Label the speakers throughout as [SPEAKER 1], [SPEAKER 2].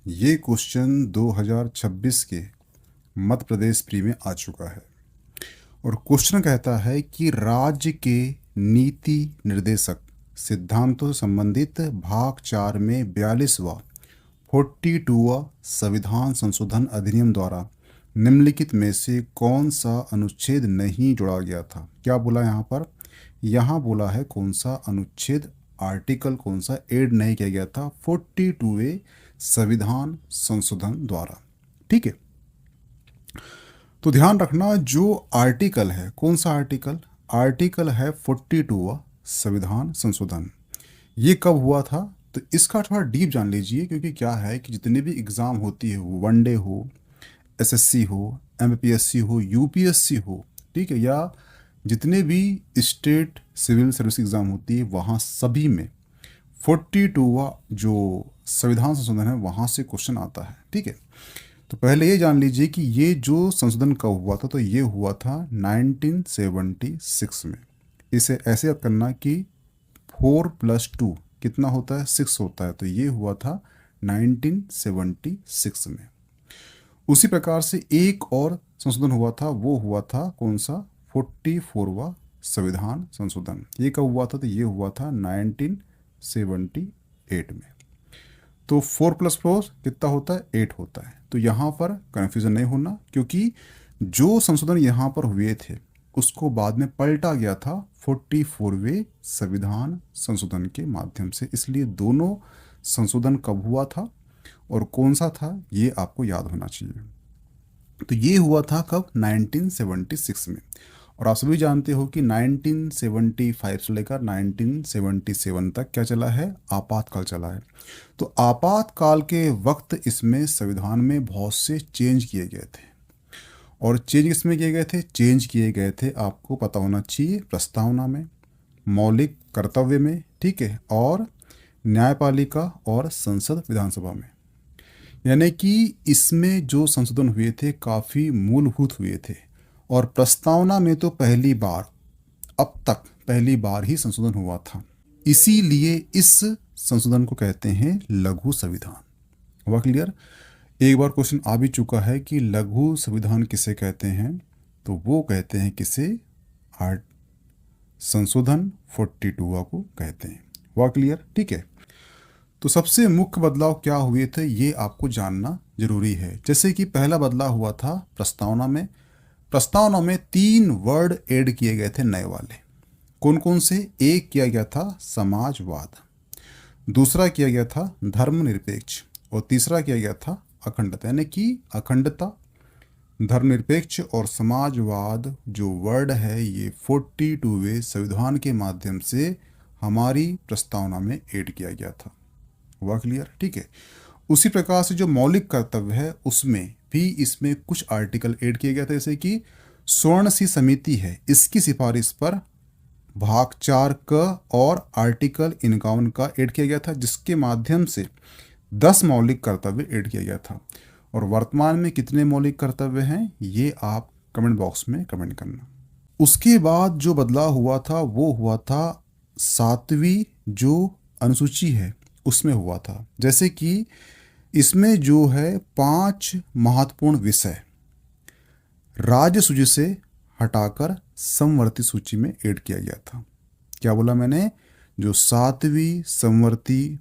[SPEAKER 1] ये क्वेश्चन 2026 के मध्य प्रदेश प्री में आ चुका है और क्वेश्चन कहता है कि राज्य के नीति निर्देशक सिद्धांतों से संबंधित भाग 4 में 42वां 42वां संविधान संशोधन अधिनियम द्वारा निम्नलिखित में से कौन सा अनुच्छेद नहीं जोड़ा गया था। क्या बोला यहाँ पर? यहाँ बोला है कौन सा अनुच्छेद, आर्टिकल कौन सा ऐड नहीं किया गया था 42वें संविधान संशोधन द्वारा। ठीक है, तो ध्यान रखना जो आर्टिकल है, कौन सा आर्टिकल? आर्टिकल है 42वां संविधान संशोधन। ये कब हुआ था? तो इसका थोड़ा डीप जान लीजिए, क्योंकि क्या है कि जितने भी एग्ज़ाम होती है, वो वनडे हो, एसएससी हो, एमपीएससी हो, यूपीएससी हो, ठीक है, या जितने भी स्टेट सिविल सर्विस एग्ज़ाम होती है, वहाँ सभी में 42वां जो संविधान संशोधन है वहाँ से क्वेश्चन आता है। ठीक है, तो पहले ये जान लीजिए कि ये जो संशोधन कब हुआ था, तो ये हुआ था 1976 में। इसे ऐसे याद करना कि 4+2 कितना होता है? 6 होता है। तो ये हुआ था 1976 में। उसी प्रकार से एक और संशोधन हुआ था, वो हुआ था कौन सा? 44वां संविधान संशोधन। ये कब हुआ था? तो ये हुआ था 1978 में। तो 4+4 कितना होता है? 8 होता है। तो यहाँ पर कन्फ्यूज़न नहीं होना, क्योंकि जो संशोधन यहाँ पर हुए थे उसको बाद में पलटा गया था 44वें संविधान संशोधन के माध्यम से। इसलिए दोनों संशोधन कब हुआ था और कौन सा था, ये आपको याद होना चाहिए। तो ये हुआ था कब? 1976 में। और आप सभी जानते हो कि 1975 से लेकर 1977 तक क्या चला है? आपातकाल चला है। तो आपातकाल के वक्त इसमें संविधान में बहुत से चेंज किए गए थे। और चेंज किसमें किए गए थे? चेंज किए गए थे, आपको पता होना चाहिए, प्रस्तावना में, मौलिक कर्तव्य में, ठीक है, और न्यायपालिका और संसद विधानसभा में। यानी कि इसमें जो संशोधन हुए थे काफ़ी मूलभूत हुए थे। और प्रस्तावना में तो पहली बार, अब तक पहली बार ही संशोधन हुआ था। इसीलिए इस संशोधन को कहते हैं लघु संविधान। हुआ क्लियर? एक बार क्वेश्चन आ भी चुका है कि लघु संविधान किसे कहते हैं, तो वो कहते हैं किसे? आर्ट संशोधन 42 को कहते हैं। हुआ क्लियर? ठीक है, तो सबसे मुख्य बदलाव क्या हुए थे ये आपको जानना जरूरी है। जैसे कि पहला बदलाव हुआ था प्रस्तावना में। प्रस्तावना में 3 वर्ड ऐड किए गए थे नए वाले। कौन कौन से? एक किया गया था समाजवाद, दूसरा किया गया था धर्मनिरपेक्ष, और तीसरा किया गया था अखंडता। यानी कि अखंडता, धर्मनिरपेक्ष और समाजवाद जो वर्ड है ये 42वें संविधान के माध्यम से हमारी प्रस्तावना में ऐड किया गया था। हुआ क्लियर? ठीक है, उसी प्रकार से जो मौलिक कर्तव्य है उसमें भी इसमें कुछ आर्टिकल ऐड किए गए थे। जैसे कि स्वर्ण सी समिति है, इसकी सिफारिश पर भाग 4 क और आर्टिकल 51 का ऐड किया गया था, जिसके माध्यम से 10 मौलिक कर्तव्य ऐड किया गया था। और वर्तमान में कितने मौलिक कर्तव्य हैं ये आप कमेंट बॉक्स में कमेंट करना। उसके बाद जो बदलाव हुआ था वो हुआ था 7वीं जो अनुसूची है उसमें हुआ था। जैसे कि इसमें जो है 5 महत्वपूर्ण विषय राज्य सूची से हटाकर समवर्ती सूची में ऐड किया गया था। क्या बोला मैंने? जो 7वीं समवर्ती,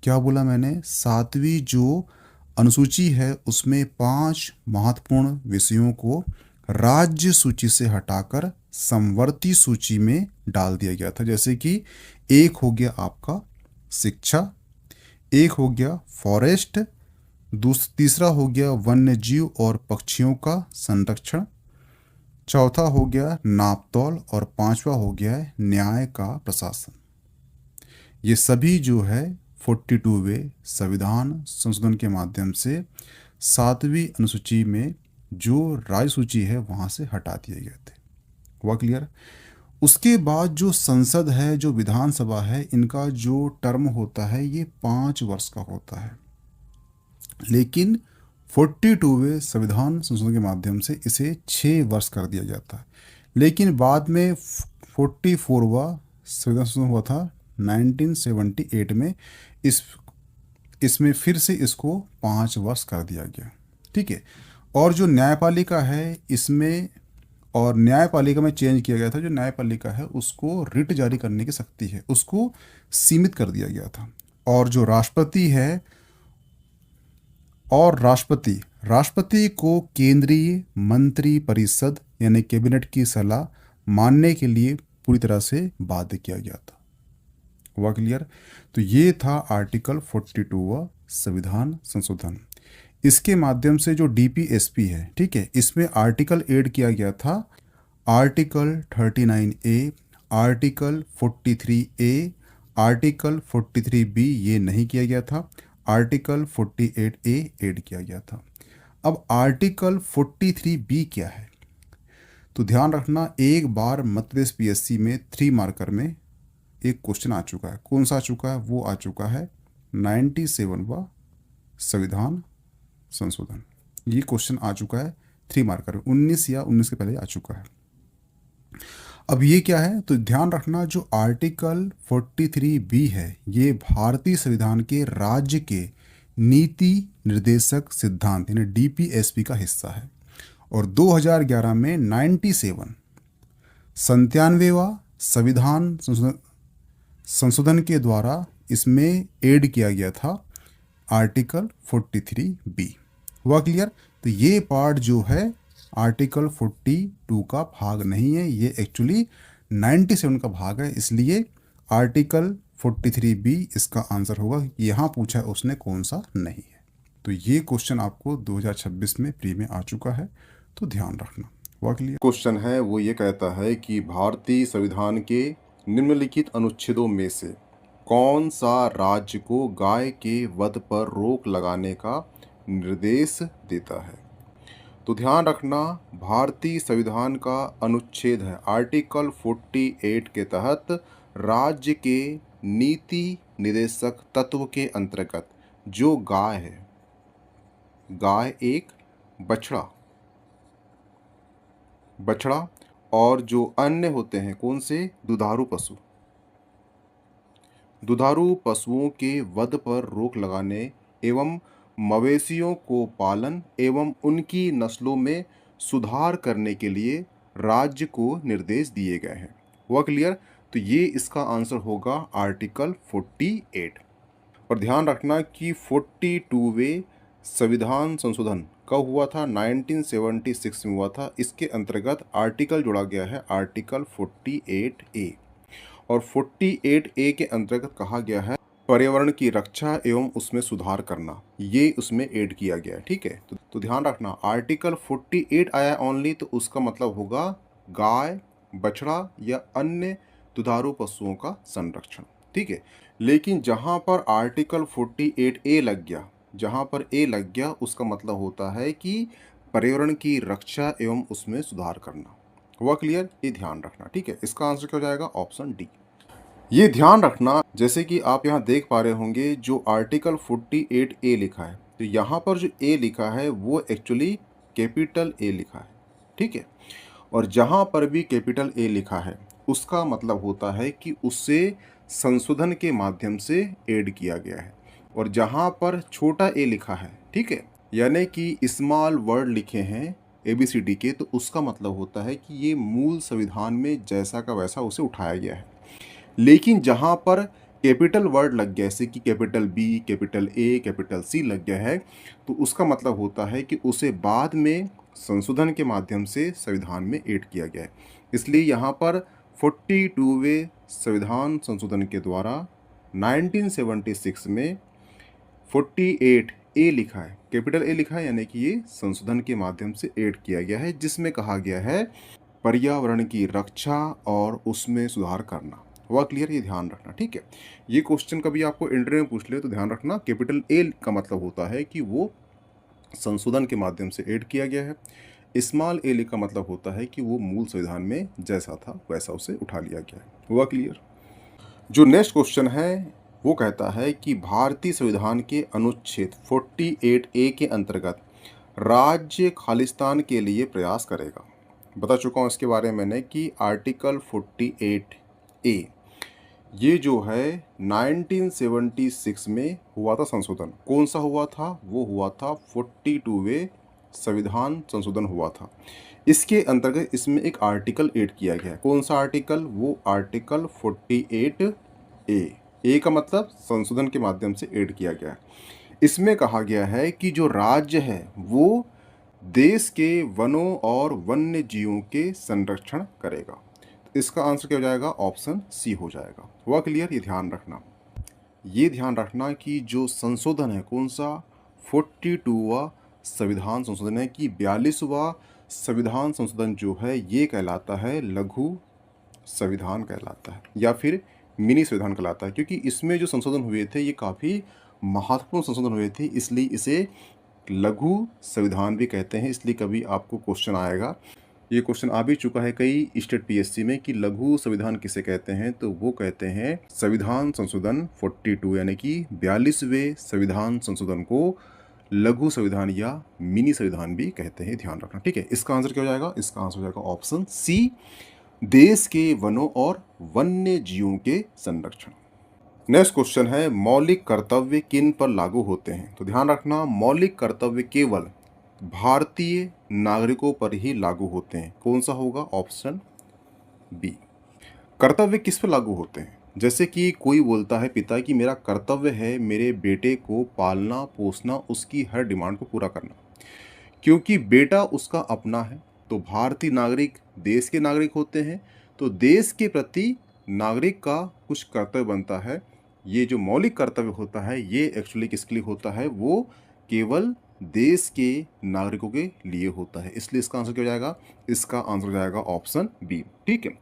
[SPEAKER 1] क्या बोला मैंने? 7वीं जो अनुसूची है उसमें 5 महत्वपूर्ण विषयों को राज्य सूची से हटाकर समवर्ती सूची में डाल दिया गया था। जैसे कि एक हो गया आपका शिक्षा, एक हो गया फॉरेस्ट, तीसरा हो गया वन्य जीव और पक्षियों का संरक्षण, चौथा हो गया नापतोल, और पांचवा हो गया है न्याय का प्रशासन। ये सभी जो है 42वें संविधान संशोधन के माध्यम से 7वीं अनुसूची में जो राज्य सूची है वहाँ से हटा दिए गए थे। हुआ क्लियर? उसके बाद जो संसद है, जो विधानसभा है, इनका जो टर्म होता है ये 5 वर्ष का होता है। लेकिन 42वें संविधान संशोधन के माध्यम से इसे 6 वर्ष कर दिया गया था। लेकिन बाद में 44वां संविधान संशोधन हुआ था 1978 में। इस इसमें फिर से इसको 5 वर्ष कर दिया गया। ठीक है। और जो न्यायपालिका है इसमें, और न्यायपालिका में चेंज किया गया था, जो न्यायपालिका है उसको रिट जारी करने की शक्ति है उसको सीमित कर दिया गया था। और जो राष्ट्रपति है, और राष्ट्रपति को केंद्रीय मंत्री परिषद यानी कैबिनेट की सलाह मानने के लिए पूरी तरह से बाध्य किया गया था। हुआ क्लियर? तो ये था आर्टिकल 42 संविधान संशोधन। इसके माध्यम से जो डीपीएसपी है, ठीक है, इसमें आर्टिकल ऐड किया गया था, article 39A, article 43A, article 43B ये नहीं किया गया था, आर्टिकल 48A ऐड किया गया था। अब आर्टिकल 43B क्या है? तो ध्यान रखना, एक बार मध्य प्रदेश पीएससी में 3 मार्कर में एक क्वेश्चन आ चुका है। कौन सा आ चुका है? वो आ चुका है 97वां संविधान संशोधन। ये क्वेश्चन आ चुका है 3 मार्कर में, 19 या 19 के पहले आ चुका है। अब ये क्या है? तो ध्यान रखना, जो आर्टिकल 43B है ये भारतीय संविधान के राज्य के नीति निर्देशक सिद्धांत यानी डीपीएसपी का हिस्सा है। और 2011 में 97वां संविधान संशोधन के द्वारा इसमें ऐड किया गया था आर्टिकल 43B। हुआ क्लियर? तो ये पार्ट जो है आर्टिकल 42 का भाग नहीं है, ये एक्चुअली 97 का भाग है, इसलिए आर्टिकल 43B इसका आंसर होगा। यहाँ पूछा है उसने, कौन सा नहीं है। तो ये क्वेश्चन आपको 2026 में प्री में आ चुका है, तो ध्यान रखना। हुआ क्लियर?
[SPEAKER 2] क्वेश्चन है वो ये कहता है कि भारतीय संविधान के निम्नलिखित अनुच्छेदों में से कौन सा राज्य को गाय के वध पर रोक लगाने का निर्देश देता है? तो ध्यान रखना, भारतीय संविधान का अनुच्छेद है आर्टिकल 48 के तहत राज्य के नीति निदेशक तत्व के अंतर्गत जो गाय है, गाय एक बछड़ा और जो अन्य होते हैं कौन से, दुधारू पशु, दुधारू पशुओं के वध पर रोक लगाने एवं मवेशियों को पालन एवं उनकी नस्लों में सुधार करने के लिए राज्य को निर्देश दिए गए हैं। हुआ क्लियर? तो ये इसका आंसर होगा आर्टिकल 48। और ध्यान रखना कि 42वें संविधान संशोधन कब हुआ था? 1976 में हुआ था। इसके अंतर्गत आर्टिकल जोड़ा गया है आर्टिकल 48A। और 48A के अंतर्गत कहा गया है पर्यावरण की रक्षा एवं उसमें सुधार करना, ये उसमें ऐड किया गया है। ठीक है, तो ध्यान रखना, आर्टिकल 48 आया ओनली, तो उसका मतलब होगा गाय, बछड़ा या अन्य दुधारू पशुओं का संरक्षण। ठीक है, लेकिन जहाँ पर आर्टिकल 48A लग गया, जहाँ पर ए लग गया, उसका मतलब होता है कि पर्यावरण की रक्षा एवं उसमें सुधार करना। हुआ क्लियर? ये ध्यान रखना। ठीक है, इसका आंसर क्या हो जाएगा? Option D. ये ध्यान रखना, जैसे कि आप यहाँ देख पा रहे होंगे जो आर्टिकल 48A लिखा है, तो यहाँ पर जो ए लिखा है वो एक्चुअली कैपिटल ए लिखा है। ठीक है, और जहाँ पर भी कैपिटल ए लिखा है उसका मतलब होता है कि उससे संशोधन के माध्यम से ऐड किया गया है। और जहाँ पर छोटा ए लिखा है, ठीक है, यानी कि स्मॉल वर्ड लिखे हैं ABCD के, तो उसका मतलब होता है कि ये मूल संविधान में जैसा का वैसा उसे उठाया गया है। लेकिन जहाँ पर कैपिटल वर्ड लग गया, जैसे कि capital B, capital A, capital C लग गया है, तो उसका मतलब होता है कि उसे बाद में संशोधन के माध्यम से संविधान में ऐड किया गया है। इसलिए यहाँ पर 42वें संविधान संशोधन के द्वारा 1976 में 48A लिखा है, कैपिटल ए लिखा है, यानी कि ये संशोधन के माध्यम से ऐड किया गया है, जिसमें कहा गया है पर्यावरण की रक्षा और उसमें सुधार करना। हुआ क्लियर? ये ध्यान रखना। ठीक है, ये क्वेश्चन कभी आपको इंटरव्यू में पूछ ले तो ध्यान रखना, कैपिटल ए का मतलब होता है कि वो संशोधन के माध्यम से ऐड किया गया है। स्मॉल ए का मतलब होता है कि वो मूल संविधान में जैसा था वैसा उसे उठा लिया गया है। हुआ क्लियर? जो नेक्स्ट क्वेश्चन है वो कहता है कि भारतीय संविधान के अनुच्छेद 48A के अंतर्गत राज्य खालिस्तान के लिए प्रयास करेगा। बता चुका हूँ इसके बारे में मैंने कि आर्टिकल 48A ये जो है 1976 में हुआ था संशोधन। कौन सा हुआ था? वो हुआ था 42वें संविधान संशोधन हुआ था। इसके अंतर्गत इसमें एक आर्टिकल ऐड किया गया है। कौन सा आर्टिकल? वो आर्टिकल 48A का मतलब संशोधन के माध्यम से ऐड किया गया है। इसमें कहा गया है कि जो राज्य है वो देश के वनों और वन्य जीवों के संरक्षण करेगा। तो इसका आंसर क्या हो जाएगा? ऑप्शन सी हो जाएगा। हुआ क्लियर? ये ध्यान रखना। ये ध्यान रखना कि जो संशोधन है कौन सा? 42वां संविधान संशोधन है कि 42वां संविधान संशोधन जो है ये कहलाता है लघु संविधान कहलाता है या फिर मिनी संविधान कहलाता है, क्योंकि इसमें जो संशोधन हुए थे ये काफ़ी महत्वपूर्ण संशोधन हुए थे, इसलिए इसे लघु संविधान भी कहते हैं। इसलिए कभी आपको क्वेश्चन आएगा, ये क्वेश्चन आ भी चुका है कई स्टेट पीएससी में कि लघु संविधान किसे कहते हैं, तो वो कहते हैं संविधान संशोधन 42 यानी कि 42वें संविधान संशोधन को लघु संविधान या मिनी संविधान भी कहते हैं। ध्यान रखना, ठीक है। इसका आंसर क्या हो जाएगा? इसका आंसर हो जाएगा ऑप्शन सी, देश के वनों और वन्य जीवों के संरक्षण। नेक्स्ट क्वेश्चन है मौलिक कर्तव्य किन पर लागू होते हैं? तो ध्यान रखना, मौलिक कर्तव्य केवल भारतीय नागरिकों पर ही लागू होते हैं। कौन सा होगा? Option B. कर्तव्य किस पर लागू होते हैं? जैसे कि कोई बोलता है पिता कि मेरा कर्तव्य है मेरे बेटे को पालना पोसना, उसकी हर डिमांड को पूरा करना, क्योंकि बेटा उसका अपना है। तो भारतीय नागरिक देश के नागरिक होते हैं, तो देश के प्रति नागरिक का कुछ कर्तव्य बनता है। ये जो मौलिक कर्तव्य होता है ये एक्चुअली किसके लिए होता है? वो केवल देश के नागरिकों के लिए होता है। इसलिए इसका आंसर क्या हो जाएगा? इसका आंसर हो जाएगा ऑप्शन बी, ठीक है।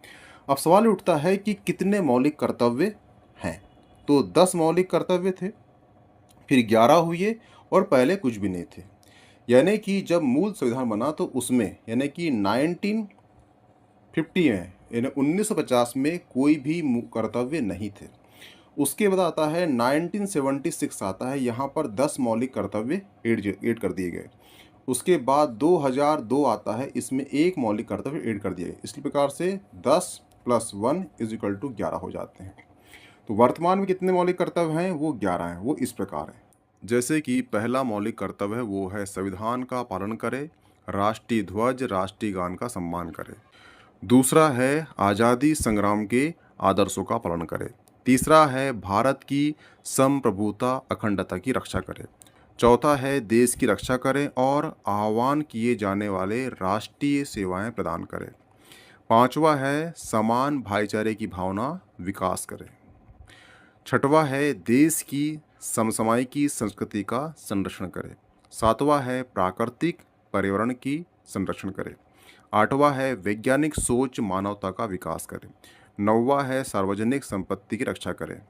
[SPEAKER 2] अब सवाल उठता है कि कितने मौलिक कर्तव्य हैं? तो 10 मौलिक कर्तव्य थे, फिर 11 हुए और पहले कुछ भी नहीं थे। यानी कि जब मूल संविधान बना तो उसमें यानी कि 1950 में यानी 1950 में कोई भी कर्तव्य नहीं थे। उसके बाद आता है 1976 आता है, यहाँ पर 10 मौलिक कर्तव्य ऐड कर दिए गए। उसके बाद 2002 आता है, इसमें एक मौलिक कर्तव्य ऐड कर दिया गया। इस प्रकार से 10 + 1 = 11 हो जाते हैं। तो वर्तमान में कितने मौलिक कर्तव्य हैं? वो 11 हैं। वो इस प्रकार है, जैसे कि पहला मौलिक कर्तव्य है वो है संविधान का पालन करे, राष्ट्रीय ध्वज राष्ट्रीय गान का सम्मान करे। दूसरा है आज़ादी संग्राम के आदर्शों का पालन करे। तीसरा है भारत की संप्रभुता अखंडता की रक्षा करे। चौथा है देश की रक्षा करें और आह्वान किए जाने वाले राष्ट्रीय सेवाएं प्रदान करें। पांचवा है समान भाईचारे की भावना विकास करे। छठवा है देश की समसामयिकी संस्कृति का संरक्षण करे। सातवां है प्राकृतिक पर्यावरण की संरक्षण करे। आठवां है वैज्ञानिक सोच मानवता का विकास करे। नौवां है सार्वजनिक संपत्ति की रक्षा करे।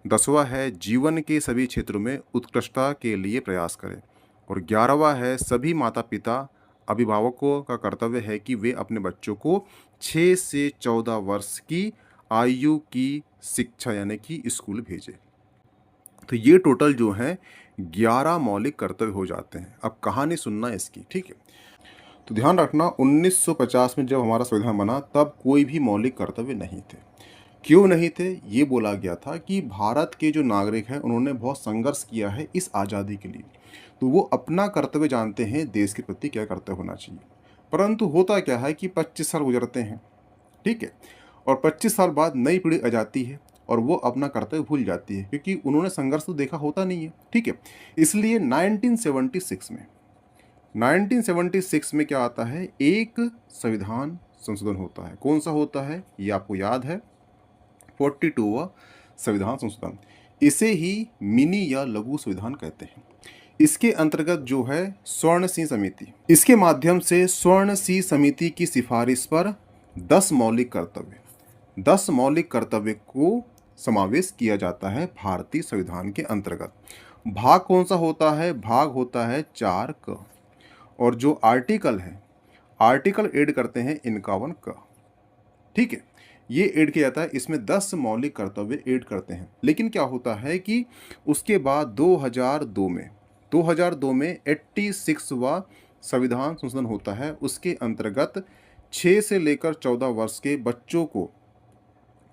[SPEAKER 2] 10वां है जीवन के सभी क्षेत्रों में उत्कृष्टता के लिए प्रयास करें। और 11वां है सभी माता पिता अभिभावकों का कर्तव्य है कि वे अपने बच्चों को 6 से 14 वर्ष की आयु की शिक्षा यानी कि स्कूल भेजें। तो ये टोटल जो है 11 मौलिक कर्तव्य हो जाते हैं। अब कहानी सुनना इसकी, ठीक है। तो ध्यान रखना 1950 में जब हमारा संविधान बना तब कोई भी मौलिक कर्तव्य नहीं थे। क्यों नहीं थे? ये बोला गया था कि भारत के जो नागरिक हैं उन्होंने बहुत संघर्ष किया है इस आज़ादी के लिए, तो वो अपना कर्तव्य जानते हैं देश के प्रति क्या कर्तव्य होना चाहिए। परंतु होता क्या है कि 25 साल गुजरते हैं, ठीक है, और 25 साल बाद नई पीढ़ी आ जाती है और वो अपना कर्तव्य भूल जाती है, क्योंकि उन्होंने संघर्ष तो देखा होता नहीं है, ठीक है। इसलिए 1976 में क्या आता है? एक संविधान संशोधन होता है। कौन सा होता है? ये आपको याद है, 42वां संविधान संशोधन। इसे ही मिनी या लघु संविधान कहते हैं। इसके अंतर्गत जो है स्वर्ण सिंह समिति, इसके माध्यम से स्वर्ण सिंह समिति की सिफारिश पर 10 मौलिक कर्तव्य को समावेश किया जाता है भारतीय संविधान के अंतर्गत। भाग कौन सा होता है? भाग होता है 4 क। और जो आर्टिकल है, आर्टिकल ऐड करते हैं 51 क, ठीक है। ये ऐड किया जाता है, इसमें 10 मौलिक कर्तव्य ऐड करते हैं। लेकिन क्या होता है कि उसके बाद 2002 में 86वां संविधान संशोधन होता है। उसके अंतर्गत 6 से लेकर 14 वर्ष के बच्चों को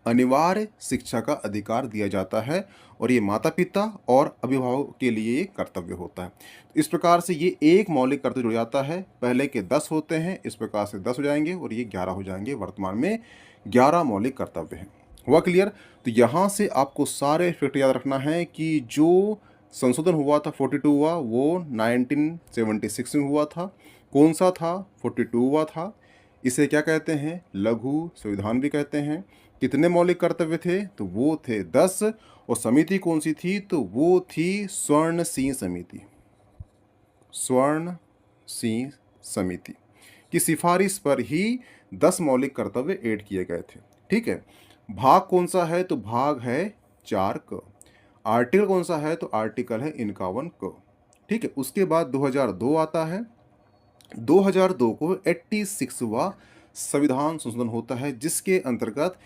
[SPEAKER 2] अनिवार्य शिक्षा का अधिकार दिया जाता है और ये माता पिता और अभिभावक के लिए कर्तव्य होता है। इस प्रकार से ये एक मौलिक कर्तव्य जुड़ जाता है। पहले के 10 होते हैं, इस प्रकार से 10 हो जाएंगे और ये 11 हो जाएंगे। वर्तमान में 11 मौलिक कर्तव्य हैं। हुआ क्लियर? तो यहाँ से आपको सारे फैक्ट याद रखना है कि जो संशोधन हुआ था 42 हुआ, वो 1976 में हुआ था। कौन सा था? 42 हुआ था। इसे क्या कहते हैं? लघु संविधान भी कहते हैं। कितने मौलिक कर्तव्य थे? तो वो थे 10। और समिति कौन सी थी? तो वो थी स्वर्ण सिंह समिति। स्वर्ण सिंह समिति की सिफारिश पर ही 10 मौलिक कर्तव्य ऐड किए गए थे। ठीक है। भाग कौन सा है? तो भाग है 4 क। आर्टिकल कौन सा है? तो आर्टिकल है 51 क। ठीक है। उसके बाद 2002 आता है। 2002 को 86वां संविधान संशोधन होता है, जिसके अंतर्गत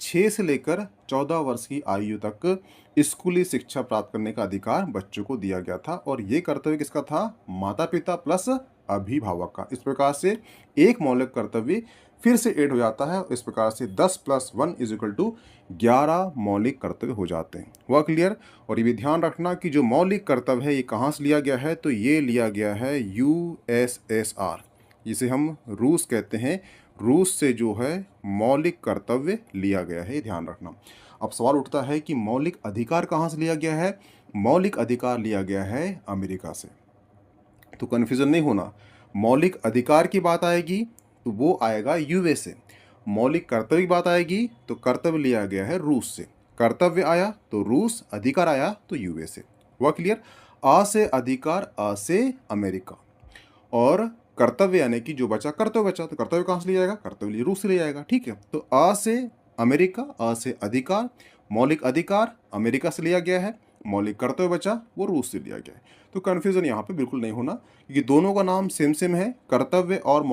[SPEAKER 2] 6 से लेकर 14 वर्ष की आयु तक स्कूली शिक्षा प्राप्त करने का अधिकार बच्चों को दिया गया था। और ये कर्तव्य किसका था? माता पिता प्लस अभिभावक का। इस प्रकार से एक मौलिक कर्तव्य फिर से ऐड हो जाता है। इस प्रकार से 10 + 1 = 11 मौलिक कर्तव्य हो जाते हैं। हुआ क्लियर? और ये भी ध्यान रखना कि जो मौलिक कर्तव्य है ये कहाँ से लिया गया है? तो ये लिया गया है USSR, जिसे हम रूस कहते हैं। रूस से जो है मौलिक कर्तव्य लिया गया है, ध्यान रखना। अब सवाल उठता है कि मौलिक अधिकार कहाँ से लिया गया है? मौलिक अधिकार लिया गया है अमेरिका से। तो कन्फ्यूजन नहीं होना, मौलिक अधिकार की बात आएगी तो वो आएगा US से। मौलिक कर्तव्य की बात आएगी तो कर्तव्य लिया गया है रूस से। कर्तव्य आया तो रूस, अधिकार आया तो US से। हुआ क्लियर? आ से अधिकार, आ से अमेरिका, और कर्तव्य यानी कि जो बचा कर्तव्य बचा, तो कर्तव्य कहाँ से लिया जाएगा? कर्तव्य रूस से लिया जाएगा। ठीक है। तो आ से अमेरिका, आ से अधिकार, मौलिक अधिकार अमेरिका से लिया गया है, मौलिक कर्तव्य बचा वो रूस से लिया गया है। तो कन्फ्यूजन यहाँ पे बिल्कुल नहीं होना, क्योंकि दोनों का नाम सेम सेम है। कर्तव्य और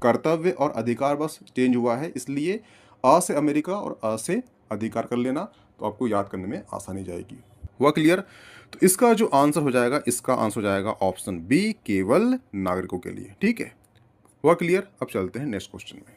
[SPEAKER 2] कर्तव्य और अधिकार बस चेंज हुआ है, इसलिए आ से अमेरिका और आ से अधिकार कर लेना, तो आपको याद करने में आसानी जाएगी। हुआ क्लियर? तो इसका जो आंसर हो जाएगा, इसका आंसर हो जाएगा ऑप्शन बी, केवल नागरिकों के लिए। ठीक है। हुआ क्लियर? अब चलते हैं नेक्स्ट क्वेश्चन में।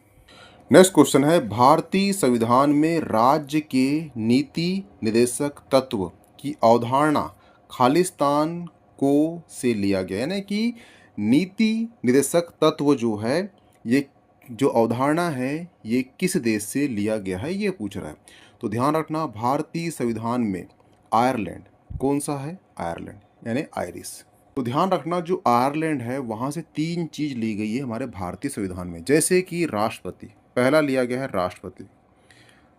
[SPEAKER 2] नेक्स्ट क्वेश्चन है, भारतीय संविधान में राज्य के नीति निर्देशक तत्व की अवधारणा खालिस्तान को से लिया गया, यानी कि नीति निर्देशक तत्व जो है, ये जो अवधारणा है ये किस देश से लिया गया है, ये पूछ रहा है। तो ध्यान रखना, भारतीय संविधान में आयरलैंड कौन सा है? आयरलैंड यानी आयरिश। तो ध्यान रखना, जो आयरलैंड है वहाँ से 3 चीज़ ली गई है हमारे भारतीय संविधान में। जैसे कि राष्ट्रपति, पहला लिया गया है राष्ट्रपति,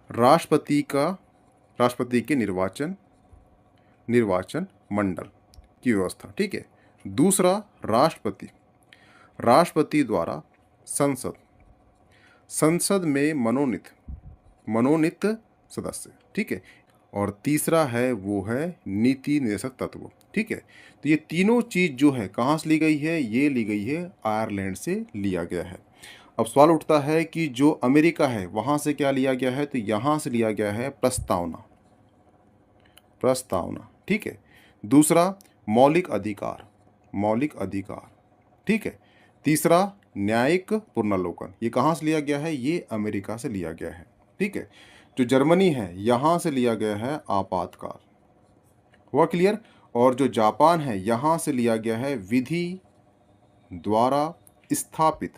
[SPEAKER 2] राष्ट्रपति के निर्वाचन मंडल की व्यवस्था। ठीक है। दूसरा राष्ट्रपति द्वारा संसद में मनोनीत सदस्य। ठीक है। और तीसरा है वो है नीति निर्देशक तत्व। ठीक है। तो ये तीनों चीज़ जो है कहाँ से ली गई है? ये ली गई है आयरलैंड से लिया गया है। अब सवाल उठता है कि जो अमेरिका है वहाँ से क्या लिया गया है? तो यहाँ से लिया गया है प्रस्तावना। ठीक है। दूसरा मौलिक अधिकार। ठीक है। तीसरा न्यायिक पुनर्लोकन, ये कहाँ से लिया गया है? ये अमेरिका से लिया गया है। ठीक है। जो जर्मनी है यहाँ से लिया गया है आपातकाल। हुआ क्लियर? और जो जापान है यहाँ से लिया गया है विधि द्वारा स्थापित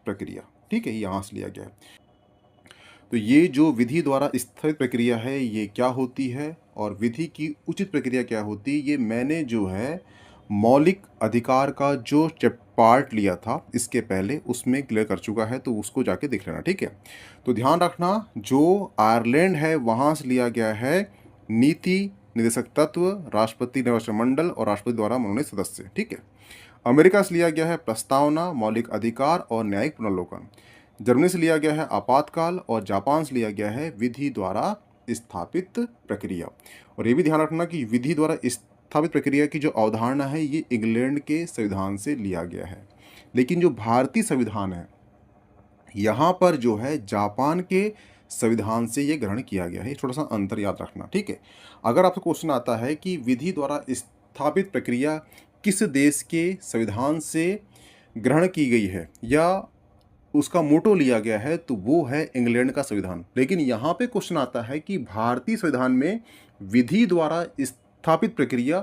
[SPEAKER 2] प्रक्रिया। ठीक है, यहाँ से लिया गया है। तो ये जो विधि द्वारा स्थापित प्रक्रिया है ये क्या होती है और विधि की उचित प्रक्रिया क्या होती है, ये मैंने जो है मौलिक अधिकार का जो पार्ट लिया था इसके पहले उसमें क्लियर कर चुका है, तो उसको जाके देख लेना। ठीक है। तो ध्यान रखना, जो आयरलैंड है वहाँ से लिया गया है नीति निर्देशक तत्व, राष्ट्रपति निर्वाचन मंडल और राष्ट्रपति द्वारा मनोनीत सदस्य। ठीक है। अमेरिका से लिया गया है प्रस्तावना, मौलिक अधिकार और न्यायिक पुनर्लोकन। जर्मनी से लिया गया है आपातकाल और जापान से लिया गया है विधि द्वारा स्थापित प्रक्रिया। और ये भी ध्यान रखना कि विधि द्वारा स्थापित प्रक्रिया की जो अवधारणा है ये इंग्लैंड के संविधान से लिया गया है, लेकिन जो भारतीय संविधान है यहाँ पर जो है जापान के संविधान से ये ग्रहण किया गया है। थोड़ा सा अंतर याद रखना। ठीक है। अगर आपसे क्वेश्चन आता है कि विधि द्वारा स्थापित प्रक्रिया किस देश के संविधान से ग्रहण की गई है या उसका मोटो लिया गया है तो वो है इंग्लैंड का संविधान। लेकिन यहाँ पे क्वेश्चन आता है कि भारतीय संविधान में विधि द्वारा स्थापित प्रक्रिया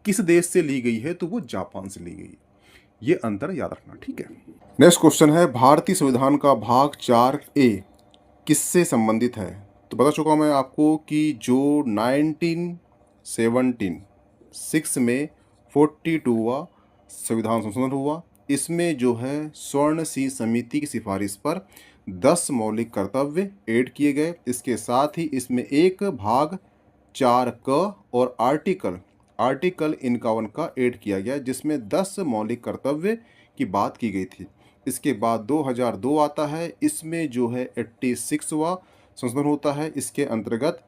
[SPEAKER 2] किस देश से ली गई है, तो वो जापान से ली गई है। ये अंतर याद रखना, ठीक है। नेक्स्ट क्वेश्चन है, भारतीय संविधान का भाग 4A किससे संबंधित है? तो बता चुका मैं आपको कि जो 1976 में 42वां संविधान संशोधन हुआ, इसमें जो है स्वर्ण सिंह समिति की सिफारिश पर 10 मौलिक कर्तव्य ऐड किए गए। इसके साथ ही इसमें एक भाग 4 क और आर्टिकल 51 का ऐड किया गया, जिसमें 10 मौलिक कर्तव्य की बात की गई थी। इसके बाद 2002 आता है, इसमें जो है 86वां संशोधन होता है। इसके अंतर्गत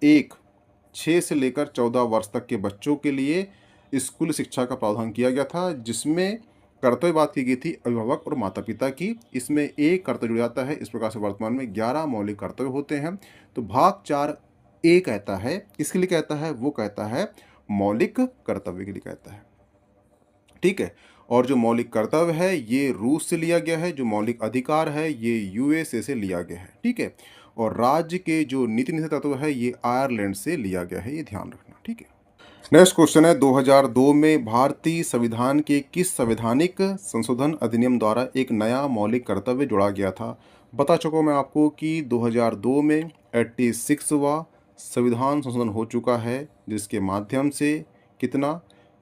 [SPEAKER 2] 6 से लेकर 14 वर्ष तक के बच्चों के लिए स्कूल शिक्षा का प्रावधान किया गया था, जिसमें कर्तव्य बात की गई थी अभिभावक और माता पिता की। इसमें एक कर्तव्य जुड़ जाता है। इस प्रकार से वर्तमान में 11 मौलिक कर्तव्य होते हैं। तो भाग 4A कहता है, किसके लिए कहता है? वो कहता है मौलिक कर्तव्य के लिए कहता है, ठीक है। और जो मौलिक कर्तव्य है ये रूस से लिया गया है, जो मौलिक अधिकार है ये USA से लिया गया है, ठीक है। और राज्य के जो नीति निषेध तत्व है ये आयरलैंड से लिया गया है, ये ध्यान रखना, ठीक है। नेक्स्ट क्वेश्चन है, 2002 में भारतीय संविधान के किस संवैधानिक संशोधन अधिनियम द्वारा एक नया मौलिक कर्तव्य जोड़ा गया था? बता चुका मैं आपको कि 2002 में 86वां संविधान संशोधन हो चुका है, जिसके माध्यम से कितना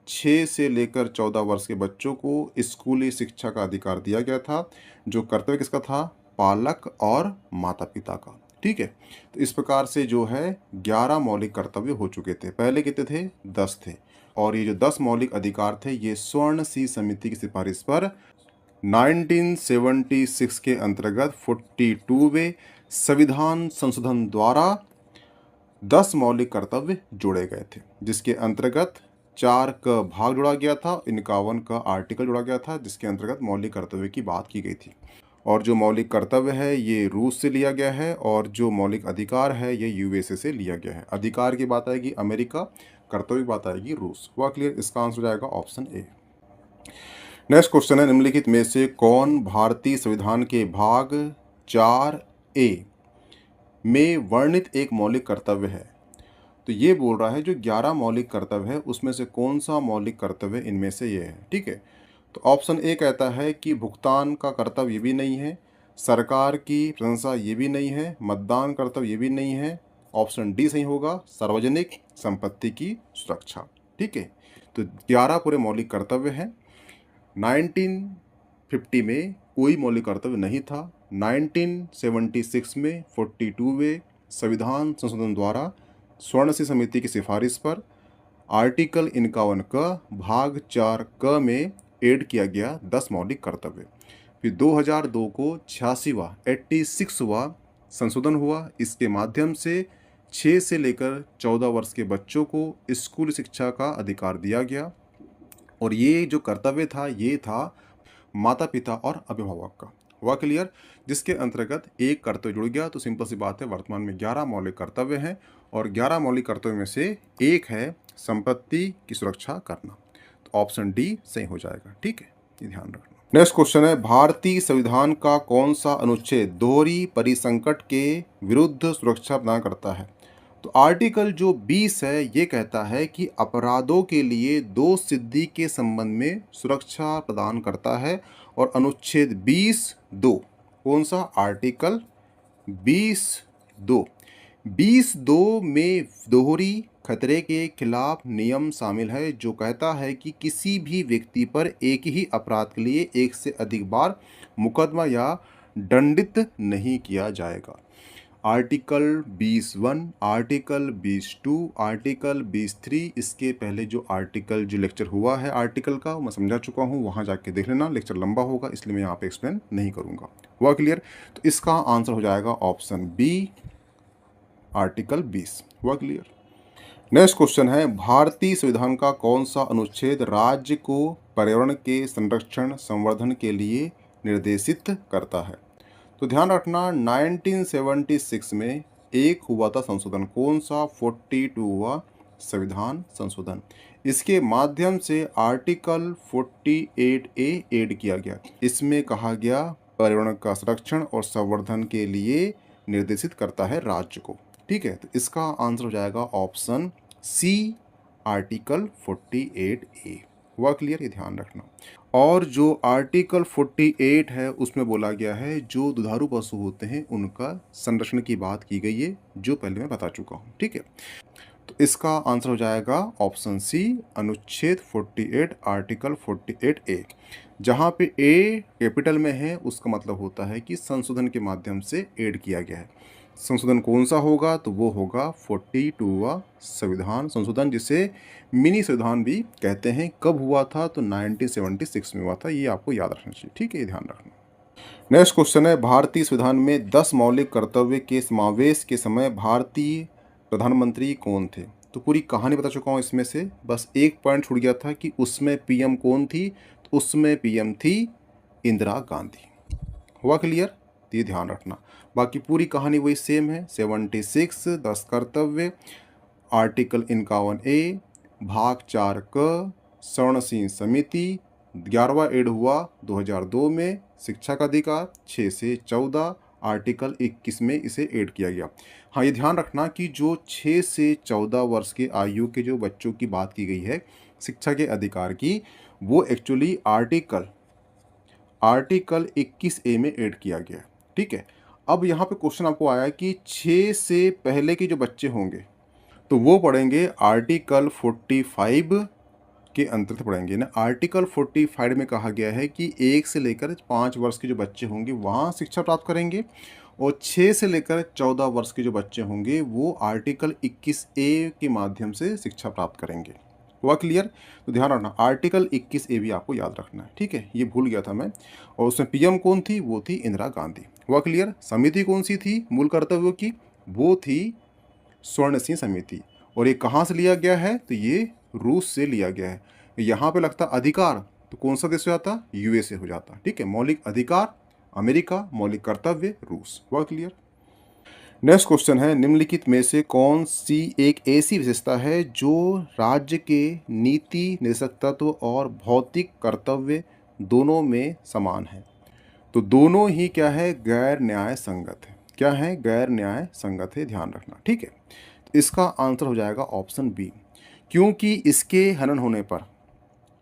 [SPEAKER 2] 6 से लेकर 14 वर्ष के बच्चों को स्कूली शिक्षा का अधिकार दिया गया था। जो कर्तव्य किसका था? पालक और माता पिता का, ठीक है। तो इस प्रकार से जो है 11 मौलिक कर्तव्य हो चुके थे। पहले कितने थे? 10 थे। और ये जो 10 मौलिक अधिकार थे ये स्वर्ण सिंह समिति की सिफारिश पर 1976 के अंतर्गत 42वें संविधान संशोधन द्वारा 10 मौलिक कर्तव्य जोड़े गए थे, जिसके अंतर्गत 4 का भाग जोड़ा गया था, 51 का आर्टिकल जोड़ा गया था, जिसके अंतर्गत मौलिक कर्तव्य की बात की गई थी। और जो मौलिक कर्तव्य है ये रूस से लिया गया है, और जो मौलिक अधिकार है ये USA से लिया गया है। अधिकार की बात आएगी अमेरिका, कर्तव्य की बात आएगी रूस। हुआ क्लियर? इसका आंसर हो जाएगा ऑप्शन A। नेक्स्ट क्वेश्चन है, निम्नलिखित में से कौन भारतीय संविधान के भाग 4A में वर्णित एक मौलिक कर्तव्य है? तो ये बोल रहा है जो 11 मौलिक कर्तव्य है उसमें से कौन सा मौलिक कर्तव्य इनमें से ये है, ठीक है। तो ऑप्शन A कहता है कि भुगतान का कर्तव्य ये भी नहीं है, सरकार की प्रशंसा ये भी नहीं है, मतदान कर्तव्य ये भी नहीं है। ऑप्शन D सही होगा, सार्वजनिक संपत्ति की सुरक्षा, ठीक है। तो 11 पूरे मौलिक कर्तव्य हैं। 1950 में कोई मौलिक कर्तव्य नहीं था। 1976 में 42वें संविधान संशोधन द्वारा स्वर्ण सिंह समिति की सिफारिश पर आर्टिकल 51 का भाग 4 क में ऐड किया गया 10 मौलिक कर्तव्य। फिर 2002 को 86वां संशोधन हुआ। इसके माध्यम से 6 से लेकर 14 वर्ष के बच्चों को स्कूल शिक्षा का अधिकार दिया गया। और ये जो कर्तव्य था ये था माता पिता और अभिभावक का। हुआ क्लियर? जिसके अंतर्गत एक कर्तव्य जुड़ गया। तो सिंपल सी बात है, वर्तमान में 11 मौलिक कर्तव्य हैं और 11 मौलिक कर्तव्य में से एक है संपत्ति की सुरक्षा करना। तो ऑप्शन D सही हो जाएगा, ठीक है, ये ध्यान रखना। नेक्स्ट क्वेश्चन है, भारतीय संविधान का कौन सा अनुच्छेद दोहरी परिसंकट के विरुद्ध सुरक्षा प्रदान करता है? तो आर्टिकल जो 20 है ये कहता है कि अपराधों के लिए दोष सिद्धि के संबंध में सुरक्षा प्रदान करता है। और अनुच्छेद 20(2) कौन सा? आर्टिकल 20(2) में दोहरी खतरे के खिलाफ नियम शामिल है, जो कहता है कि किसी भी व्यक्ति पर एक ही अपराध के लिए एक से अधिक बार मुकदमा या दंडित नहीं किया जाएगा। Article 20(1), article 20(2), article 23। इसके पहले जो आर्टिकल जो लेक्चर हुआ है आर्टिकल का मैं समझा चुका हूँ, वहाँ जाके देख लेना, लेक्चर लंबा होगा इसलिए मैं यहाँ पे एक्सप्लेन नहीं करूँगा। हुआ क्लियर? तो इसका आंसर हो जाएगा ऑप्शन B, आर्टिकल 20। हुआ क्लियर? नेक्स्ट क्वेश्चन है, भारतीय संविधान का कौन सा अनुच्छेद राज्य को पर्यावरण के संरक्षण संवर्धन के लिए निर्देशित करता है? तो ध्यान रखना, 1976 में एक हुआ था संशोधन, कौन सा? 42वां संविधान संशोधन। इसके माध्यम से आर्टिकल 48A ऐड किया गया। इसमें कहा गया पर्यावरण का संरक्षण और संवर्धन के लिए निर्देशित करता है राज्य को। ठीक है, तो इसका आंसर हो जाएगा ऑप्शन सी, आर्टिकल 48A। हुआ क्लियर? ये ध्यान रखना। और जो आर्टिकल 48 है उसमें बोला गया है जो दुधारू पशु होते हैं उनका संरक्षण की बात की गई है, जो पहले मैं बता चुका हूँ। ठीक है, तो इसका आंसर हो जाएगा ऑप्शन सी, अनुच्छेद 48 आर्टिकल 48A। जहाँ पे ए कैपिटल में है उसका मतलब होता है कि संशोधन के माध्यम से ऐड किया गया है। संशोधन कौन सा होगा? तो वो होगा 42वां संविधान संशोधन, जिसे मिनी संविधान भी कहते हैं। कब हुआ था? तो 1976 में हुआ था। ये आपको याद रखना चाहिए। ठीक है, ये ध्यान रखना। नेक्स्ट क्वेश्चन है, भारतीय संविधान में 10 मौलिक कर्तव्य के समावेश के समय भारतीय प्रधानमंत्री कौन थे? तो पूरी कहानी बता चुका हूँ इसमें से, बस एक पॉइंट छूट गया था कि उसमें पीएम कौन थी। तो उसमें पीएम थी इंदिरा गांधी। हुआ क्लियर? तो ये ध्यान रखना। बाकी पूरी कहानी वही सेम है। 76 10 कर्तव्य, आर्टिकल 51A, भाग 4 क, स्वर्ण सिंह समिति, 11वां एड हुआ 2002 में, शिक्षा का अधिकार 6 से 14, आर्टिकल 21 में इसे ऐड किया गया। हाँ, ये ध्यान रखना कि जो 6 से 14 वर्ष के आयु के जो बच्चों की बात की गई है शिक्षा के अधिकार की, वो एक्चुअली आर्टिकल 21A में ऐड किया गया। ठीक है, अब यहाँ पे क्वेश्चन आपको आया कि 6 से पहले के जो बच्चे होंगे तो वो पढ़ेंगे आर्टिकल 45 के अंतर्गत पढ़ेंगे ना। आर्टिकल 45 में कहा गया है कि 1 से लेकर 5 वर्ष के जो बच्चे होंगे वहाँ शिक्षा प्राप्त करेंगे, और 6 से लेकर 14 वर्ष के जो बच्चे होंगे वो आर्टिकल 21A के माध्यम से शिक्षा प्राप्त करेंगे। हुआ क्लियर? तो ध्यान रखना, आर्टिकल 21A भी आपको याद रखना है। ठीक है, ये भूल गया था मैं। और उसमें पीएम कौन थी? वो थी इंदिरा गांधी। हुआ क्लियर? समिति कौन सी थी मूल कर्तव्यों की? वो थी स्वर्ण सिंह समिति। और ये कहाँ से लिया गया है? तो ये रूस से लिया गया है। यहाँ पे लगता अधिकार तो कौन सा देश हो जाता? यूएसए हो जाता। ठीक है, मौलिक अधिकार अमेरिका, मौलिक कर्तव्य रूस। हुआ क्लियर? नेक्स्ट क्वेश्चन है, निम्नलिखित में से कौन सी एक ऐसी विशेषता है जो राज्य के नीति निर्देशक तत्व और भौतिक कर्तव्य दोनों में समान है? तो दोनों ही क्या है? गैर न्याय संगत है। क्या है? गैर न्याय संगत है। ध्यान रखना। ठीक है, तो इसका आंसर हो जाएगा ऑप्शन बी, क्योंकि इसके हनन होने पर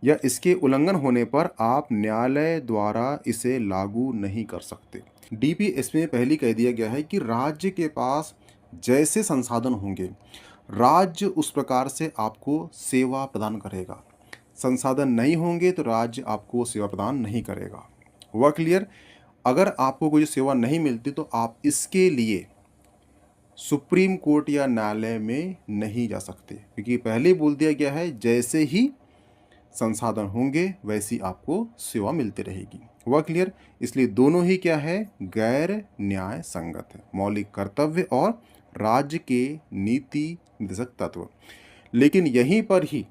[SPEAKER 2] या इसके उल्लंघन होने पर आप न्यायालय द्वारा इसे लागू नहीं कर सकते। डीपीएस में पहले कह दिया गया है कि राज्य के पास जैसे संसाधन होंगे राज्य उस प्रकार से आपको सेवा प्रदान करेगा। संसाधन नहीं होंगे तो राज्य आपको सेवा प्रदान नहीं करेगा। हुआ क्लियर? अगर आपको कोई सेवा नहीं मिलती तो आप इसके लिए सुप्रीम कोर्ट या न्यायालय में नहीं जा सकते, क्योंकि पहले ही बोल दिया गया है जैसे ही संसाधन होंगे वैसी आपको सेवा मिलती रहेगी। हुआ क्लियर? इसलिए दोनों ही क्या है? गैर न्याय संगत है, मौलिक कर्तव्य और राज्य के नीति निर्देशक तत्व। लेकिन यहीं पर ही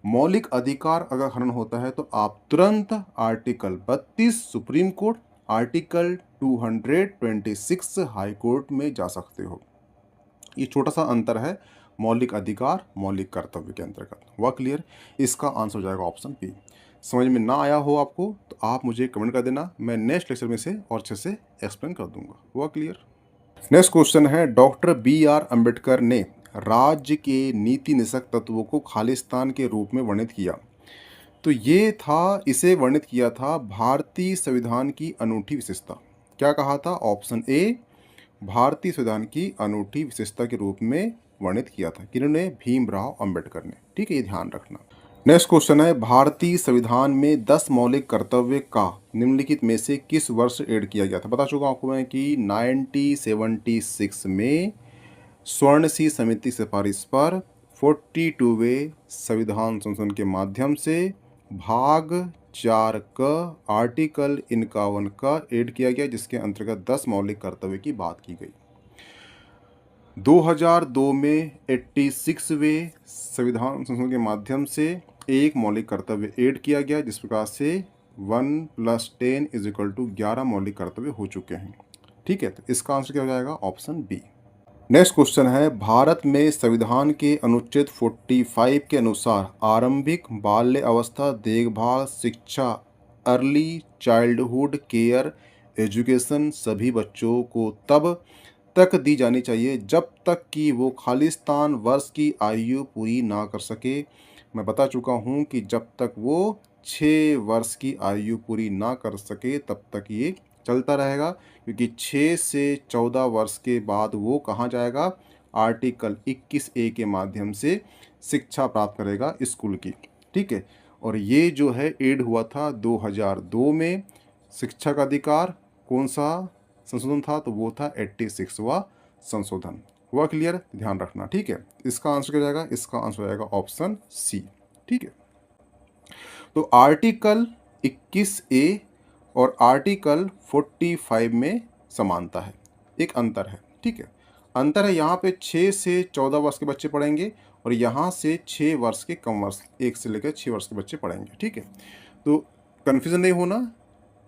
[SPEAKER 2] मौलिक अधिकार अगर हनन होता है तो आप तुरंत article 32 supreme court, article 226 high court में जा सकते हो। ये छोटा सा अंतर है मौलिक अधिकार मौलिक कर्तव्य के अंतर्गत। हुआ क्लियर? इसका आंसर हो जाएगा ऑप्शन बी। समझ में ना आया हो आपको तो आप मुझे कमेंट कर देना, मैं नेक्स्ट लेक्चर में से और अच्छे से एक्सप्लेन कर दूंगा। हुआ क्लियर? नेक्स्ट क्वेश्चन है, डॉक्टर BR अम्बेडकर ने राज्य के नीति निषेधक तत्वों को खालिस्तान के रूप में वर्णित किया। तो ये था, इसे वर्णित किया था भारतीय संविधान की अनूठी विशेषता। क्या कहा था? ऑप्शन ए, भारतीय संविधान की अनूठी विशेषता के रूप में वर्णित किया था। किन्होंने? भीमराव अंबेडकर ने। ठीक है, ये ध्यान रखना। नेक्स्ट क्वेश्चन है, भारतीय संविधान में 10 मौलिक कर्तव्य का निम्नलिखित में से किस वर्ष ऐड किया गया था? बता चुका आपको मैं कि 1976 में स्वर्ण सिंह समिति सिफारिश पर 42वें संविधान संशोधन के माध्यम से भाग 4 का आर्टिकल 51 का ऐड किया गया, जिसके अंतर्गत 10 मौलिक कर्तव्य की बात की गई। 2002 में 86वें संविधान संशोधन के माध्यम से एक मौलिक कर्तव्य ऐड किया गया, जिस प्रकार से 1 + 10 = 11 मौलिक कर्तव्य हो चुके हैं। ठीक है, तो इसका आंसर क्या हो जाएगा? Option B. नेक्स्ट क्वेश्चन है, भारत में संविधान के अनुच्छेद 45 के अनुसार आरंभिक बाल्य अवस्था देखभाल शिक्षा अर्ली चाइल्डहुड केयर एजुकेशन सभी बच्चों को तब तक दी जानी चाहिए जब तक कि वो खालिस्तान वर्ष की आयु पूरी ना कर सके। मैं बता चुका हूँ कि जब तक वो 6 वर्ष की आयु पूरी ना कर सके तब तक ये चलता रहेगा, क्योंकि 6 से 14 वर्ष के बाद वो कहाँ जाएगा, आर्टिकल 21A के माध्यम से शिक्षा प्राप्त करेगा स्कूल की। ठीक है, और ये जो है ऐड हुआ था 2002 में। शिक्षा का अधिकार कौन सा संशोधन था, तो वो था 86वां संशोधन। हुआ क्लियर, ध्यान रखना। ठीक है, इसका आंसर क्या जाएगा, इसका आंसर हो जाएगा ऑप्शन सी। ठीक है, तो आर्टिकल 21A और आर्टिकल 45 में समानता है, एक अंतर है। ठीक है, अंतर है यहाँ पे 6 से 14 वर्ष के बच्चे पढ़ेंगे और यहाँ से 6 वर्ष के कम वर्ष, 1 से लेकर 6 वर्ष के बच्चे पढ़ेंगे। ठीक है, तो कन्फ्यूजन नहीं होना।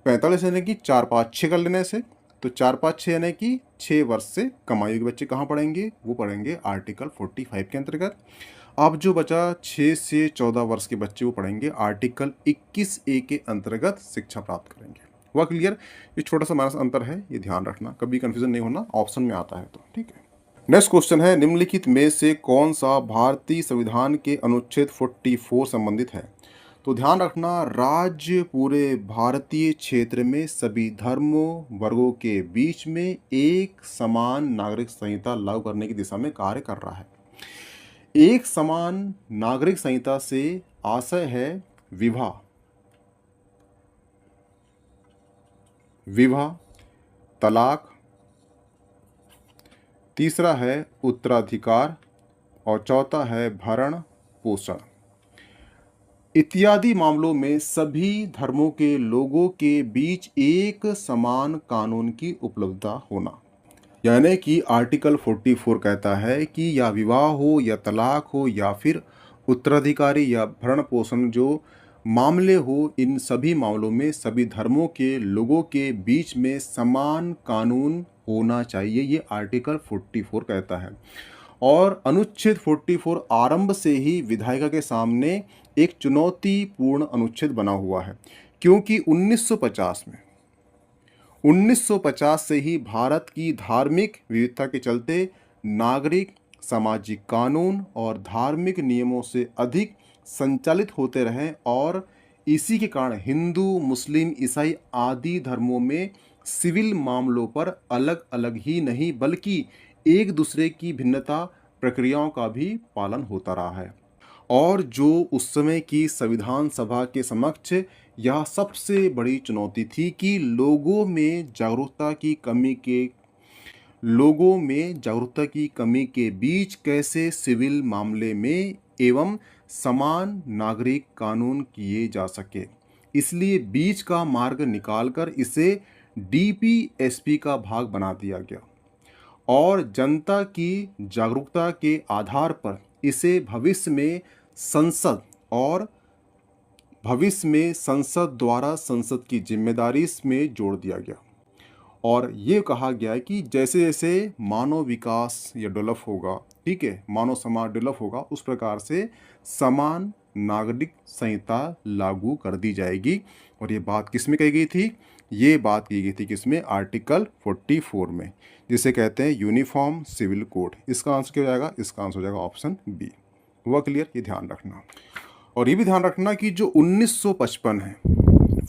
[SPEAKER 2] 45 यानी कि 4 5 6 कर लेने से, तो 4 5 6 यानी कि 6 वर्ष से कम आयु के बच्चे कहाँ पढ़ेंगे, वो पढ़ेंगे आर्टिकल 45 के अंतर्गत। अब जो बचा 6 से 14 वर्ष के बच्चे वो पढ़ेंगे आर्टिकल 21A के अंतर्गत शिक्षा प्राप्त करेंगे। हुआ क्लियर, ये छोटा सा माइनस अंतर है, ये ध्यान रखना, कभी कंफ्यूजन नहीं होना, ऑप्शन में आता है तो। ठीक है, नेक्स्ट क्वेश्चन है, निम्नलिखित में से कौन सा भारतीय संविधान के अनुच्छेद 44 संबंधित है। तो ध्यान रखना, राज्य पूरे भारतीय क्षेत्र में सभी धर्मों वर्गों के बीच में एक समान नागरिक संहिता लागू करने की दिशा में कार्य कर रहा है। एक समान नागरिक संहिता से आशय है विवाह, तलाक, तीसरा है उत्तराधिकार और चौथा है भरण पोषण इत्यादि मामलों में सभी धर्मों के लोगों के बीच एक समान कानून की उपलब्धता होना। यानी कि आर्टिकल 44 कहता है कि या विवाह हो या तलाक हो या फिर उत्तराधिकारी या भरण पोषण जो मामले हो, इन सभी मामलों में सभी धर्मों के लोगों के बीच में समान कानून होना चाहिए, ये आर्टिकल 44 कहता है। और अनुच्छेद 44 आरंभ से ही विधायिका के सामने एक चुनौतीपूर्ण अनुच्छेद बना हुआ है, क्योंकि 1950 से ही भारत की धार्मिक विविधता के चलते नागरिक सामाजिक कानून और धार्मिक नियमों से अधिक संचालित होते रहे और इसी के कारण हिंदू, मुस्लिम, ईसाई आदि धर्मों में सिविल मामलों पर अलग अलग ही नहीं बल्कि एक दूसरे की भिन्नता प्रक्रियाओं का भी पालन होता रहा है। और जो उस समय की संविधान सभा के समक्ष यह सबसे बड़ी चुनौती थी कि लोगों में जागरूकता की कमी के बीच कैसे सिविल मामले में एवं समान नागरिक कानून किए जा सके। इसलिए बीच का मार्ग निकालकर इसे डीपीएसपी का भाग बना दिया गया और जनता की जागरूकता के आधार पर इसे भविष्य में संसद द्वारा संसद की जिम्मेदारी में जोड़ दिया गया। और ये कहा गया कि जैसे जैसे मानव विकास या डेवलप होगा, ठीक है, मानव समाज डेवलप होगा, उस प्रकार से समान नागरिक संहिता लागू कर दी जाएगी। और ये बात किस में कही गई थी, ये बात की गई थी किसमें, आर्टिकल 44 में, जिसे कहते हैं यूनिफॉर्म सिविल कोड। इसका आंसर क्या हो जाएगा, इसका आंसर हो जाएगा ऑप्शन बी। हुआ क्लियर, ये ध्यान रखना। और ये भी ध्यान रखना कि जो 1955 है,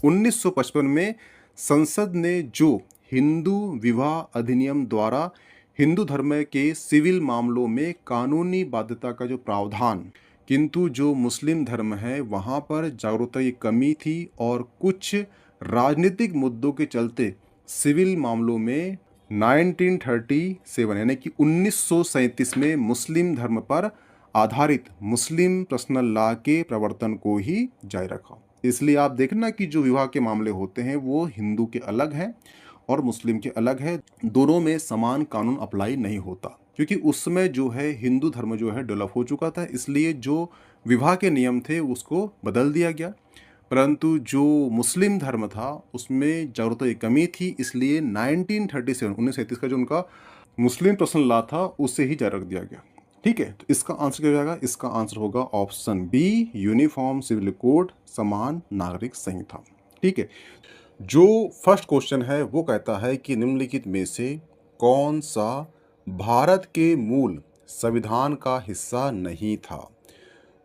[SPEAKER 2] 1955 में संसद ने जो हिंदू विवाह अधिनियम द्वारा हिंदू धर्म के सिविल मामलों में कानूनी बाध्यता का जो प्रावधान, किंतु जो मुस्लिम धर्म है वहाँ पर जागरूकता की कमी थी और कुछ राजनीतिक मुद्दों के चलते सिविल मामलों में 1937 यानी कि 1937 में मुस्लिम धर्म पर आधारित मुस्लिम पर्सनल लॉ के प्रवर्तन को ही जारी रखा। इसलिए आप देखना कि जो विवाह के मामले होते हैं वो हिंदू के अलग हैं और मुस्लिम के अलग है, दोनों में समान कानून अप्लाई नहीं होता, क्योंकि उस समय जो है हिंदू धर्म जो है डेवलप हो चुका था, इसलिए जो विवाह के नियम थे उसको बदल दिया गया। परंतु जो मुस्लिम धर्म था उसमें जागरूकता की कमी थी, इसलिए 1937 का जो उनका मुस्लिम पर्सनल लॉ था उसे ही जारी रख दिया गया। ठीक है, तो इसका आंसर क्या हो जाएगा, इसका आंसर होगा option B, uniform civil code, समान नागरिक संहिता। ठीक है, जो फर्स्ट क्वेश्चन है वो कहता है कि निम्नलिखित में से कौन सा भारत के मूल संविधान का हिस्सा नहीं था।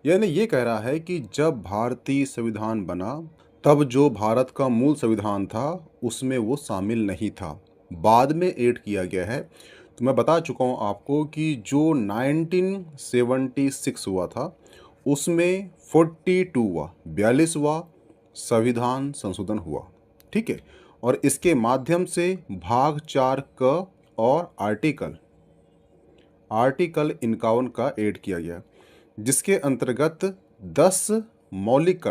[SPEAKER 2] यानी ये कह रहा है कि जब भारतीय संविधान बना तब जो भारत का मूल संविधान था उसमें वो शामिल नहीं था, बाद में ऐड किया गया है। तो मैं बता चुका हूँ आपको कि जो 1976 हुआ था उसमें 42वां संविधान संशोधन हुआ, ठीक है। और इसके माध्यम से भाग 4 क और आर्टिकल 51 का ऐड किया गया, जिसके अंतर्गत 10 मौलिक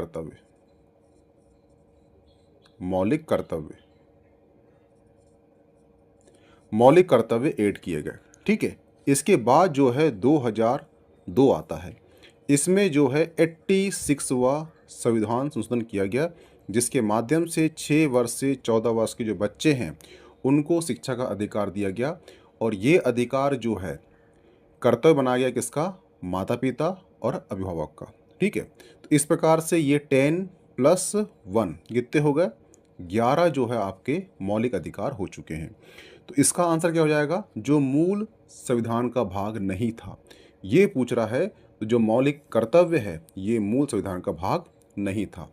[SPEAKER 2] कर्तव्य ऐड किए गए, ठीक है। इसके बाद जो है 2002 आता है, इसमें जो है 86वां संविधान संशोधन किया गया, जिसके माध्यम से 6 वर्ष से 14 वर्ष के जो बच्चे हैं उनको शिक्षा का अधिकार दिया गया। और ये अधिकार जो है कर्तव्य बनाया गया किसका, माता पिता और अभिभावक का, ठीक है। तो इस प्रकार से ये 10 + 1 कितने हो गए, 11 जो है आपके मौलिक अधिकार हो चुके हैं। तो इसका आंसर क्या हो जाएगा, जो मूल संविधान का भाग नहीं था। ये पूछ रहा है तो जो मौलिक कर्तव्य है ये मूल संविधान का भाग नहीं था।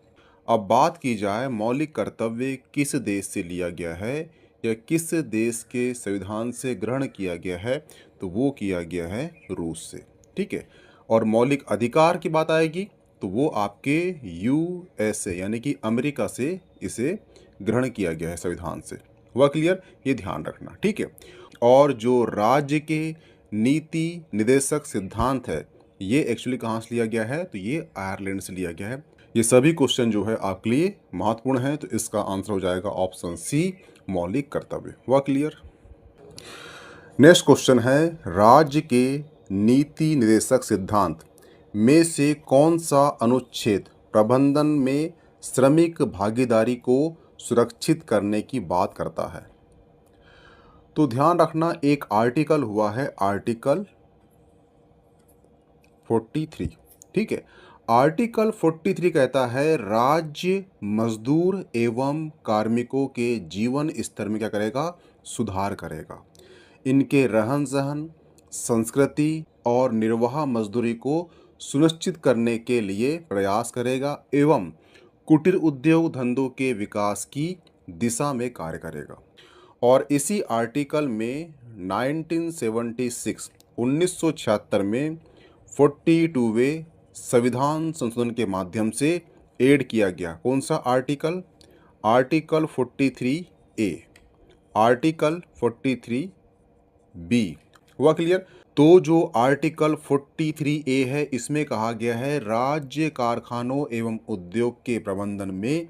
[SPEAKER 2] अब बात की जाए मौलिक कर्तव्य किस देश से लिया गया है या किस देश के संविधान से ग्रहण किया गया है, तो वो किया गया है रूस से, ठीक है। और मौलिक अधिकार की बात आएगी तो वो आपके USA यानी कि अमेरिका से इसे ग्रहण किया गया है संविधान से। वह क्लियर, ये ध्यान रखना, ठीक है। और जो राज्य के नीति निदेशक सिद्धांत है ये एक्चुअली कहाँ से लिया गया है, तो ये आयरलैंड से लिया गया है। ये सभी क्वेश्चन जो है आपके लिए महत्वपूर्ण है, तो इसका आंसर हो जाएगा ऑप्शन सी, मौलिक कर्तव्य। वह क्लियर। नेक्स्ट क्वेश्चन है, राज्य के नीति निदेशक सिद्धांत में से कौन सा अनुच्छेद प्रबंधन में श्रमिक भागीदारी को सुरक्षित करने की बात करता है। तो ध्यान रखना, एक आर्टिकल हुआ है आर्टिकल 43, ठीक है। आर्टिकल 43 कहता है राज्य मजदूर एवं कार्मिकों के जीवन स्तर में क्या करेगा, सुधार करेगा। इनके रहन सहन, संस्कृति और निर्वाह मजदूरी को सुनिश्चित करने के लिए प्रयास करेगा एवं कुटीर उद्योग धंधों के विकास की दिशा में कार्य करेगा। और इसी आर्टिकल में 1976 में 42वें संविधान संशोधन के माध्यम से ऐड किया गया। कौन सा article, article 43A, article 43B। हुआ क्लियर। तो जो आर्टिकल 43A है इसमें कहा गया है राज्य कारखानों एवं उद्योग के प्रबंधन में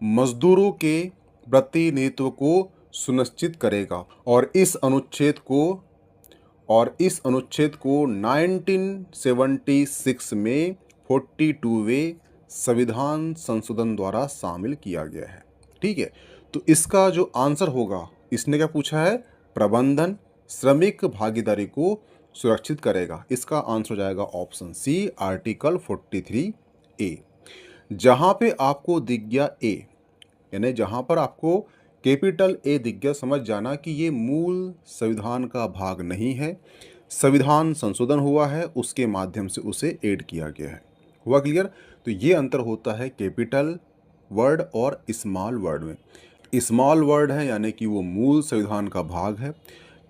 [SPEAKER 2] मजदूरों के प्रतिनिधित्व को सुनिश्चित करेगा। और इस अनुच्छेद को 1976 में 42वें संविधान संशोधन द्वारा शामिल किया गया है, ठीक है। तो इसका जो आंसर होगा, इसने क्या पूछा है, प्रबंधन श्रमिक भागीदारी को सुरक्षित करेगा। इसका आंसर हो जाएगा ऑप्शन सी, आर्टिकल 43A। जहां पे आपको दिख गया ए, यानी जहां पर आपको कैपिटल ए दिख गया, समझ जाना कि ये मूल संविधान का भाग नहीं है, संविधान संशोधन हुआ है, उसके माध्यम से उसे ऐड किया गया है। हुआ क्लियर। तो ये अंतर होता है कैपिटल वर्ड और स्मॉल वर्ड में। स्मॉल वर्ड है यानी कि वो मूल संविधान का भाग है,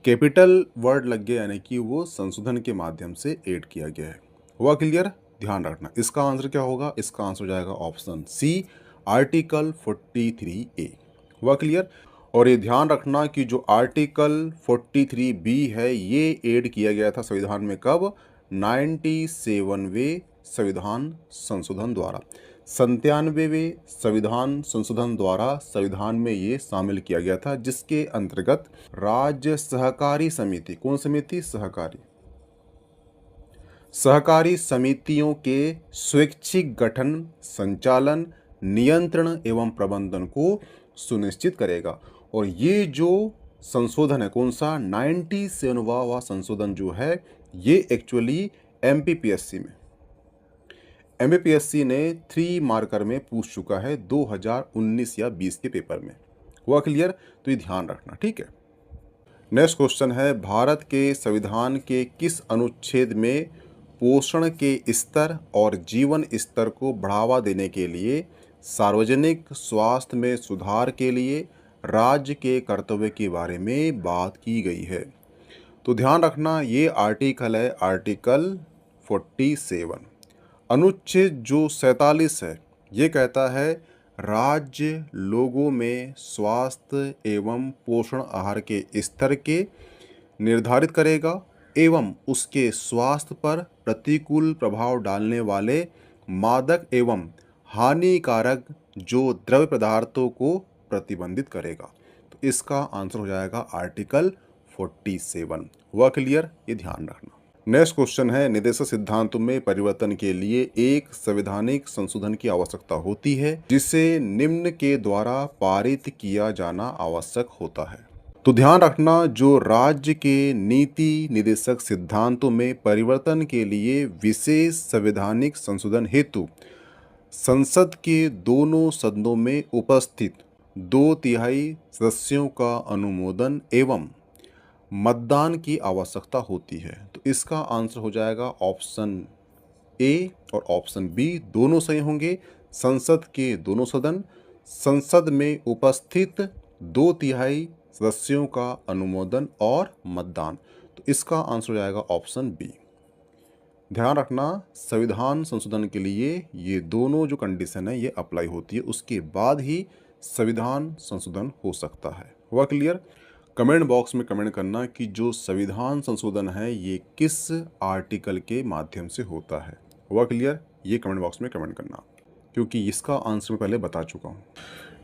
[SPEAKER 2] कैपिटल वर्ड लग गया यानी कि वो संशोधन के माध्यम से ऐड किया गया है। हुआ क्लियर, ध्यान रखना। इसका आंसर क्या होगा, इसका आंसर हो जाएगा ऑप्शन सी, आर्टिकल 43A। हुआ क्लियर। और ये ध्यान रखना कि जो आर्टिकल 43B है ये ऐड किया गया था संविधान में कब, 97वें संविधान संशोधन द्वारा। 97वें संविधान संशोधन द्वारा संविधान में ये शामिल किया गया था, जिसके अंतर्गत राज्य सहकारी समिति, कौन समिति, सहकारी समितियों के स्वैच्छिक गठन, संचालन, नियंत्रण एवं प्रबंधन को सुनिश्चित करेगा। और ये जो संशोधन है कौन सा, 97वां संशोधन जो है ये एक्चुअली MPPSC में एमपीएससी ने 3 मार्कर में पूछ चुका है 2019 या 20 के पेपर में। हुआ क्लियर? तो ये ध्यान रखना, ठीक है। नेक्स्ट क्वेश्चन है, भारत के संविधान के किस अनुच्छेद में पोषण के स्तर और जीवन स्तर को बढ़ावा देने के लिए सार्वजनिक स्वास्थ्य में सुधार के लिए राज्य के कर्तव्य के बारे में बात की गई है? तो ध्यान रखना, ये आर्टिकल है आर्टिकल 47। अनुच्छेद जो 47 है ये कहता है राज्य लोगों में स्वास्थ्य एवं पोषण आहार के स्तर के निर्धारित करेगा एवं उसके स्वास्थ्य पर प्रतिकूल प्रभाव डालने वाले मादक एवं हानिकारक जो द्रव्य पदार्थों को प्रतिबंधित करेगा। तो इसका आंसर हो जाएगा आर्टिकल 47। हुआ क्लियर? ये ध्यान रखना। नेक्स्ट क्वेश्चन है, निदेशक सिद्धांतों में परिवर्तन के लिए एक संवैधानिक संशोधन की आवश्यकता होती है जिसे निम्न के द्वारा पारित किया जाना आवश्यक होता है। तो ध्यान रखना, जो राज्य के नीति निदेशक सिद्धांतों में परिवर्तन के लिए विशेष संवैधानिक संशोधन हेतु संसद के दोनों सदनों में उपस्थित 2/3 सदस्यों का अनुमोदन एवं मतदान की आवश्यकता होती है। तो इसका आंसर हो जाएगा ऑप्शन ए और ऑप्शन बी, दोनों सही होंगे। संसद के दोनों सदन, संसद में उपस्थित 2/3 सदस्यों का अनुमोदन और मतदान। तो इसका आंसर हो जाएगा ऑप्शन बी। ध्यान रखना, संविधान संशोधन के लिए ये दोनों जो कंडीशन है ये अप्लाई होती है, उसके बाद ही संविधान संशोधन हो सकता है। हुआ क्लियर? कमेंट बॉक्स में कमेंट करना कि जो संविधान संशोधन है ये किस आर्टिकल के माध्यम से होता है। हुआ क्लियर? ये कमेंट बॉक्स में कमेंट करना, क्योंकि इसका आंसर मैं पहले बता चुका हूँ।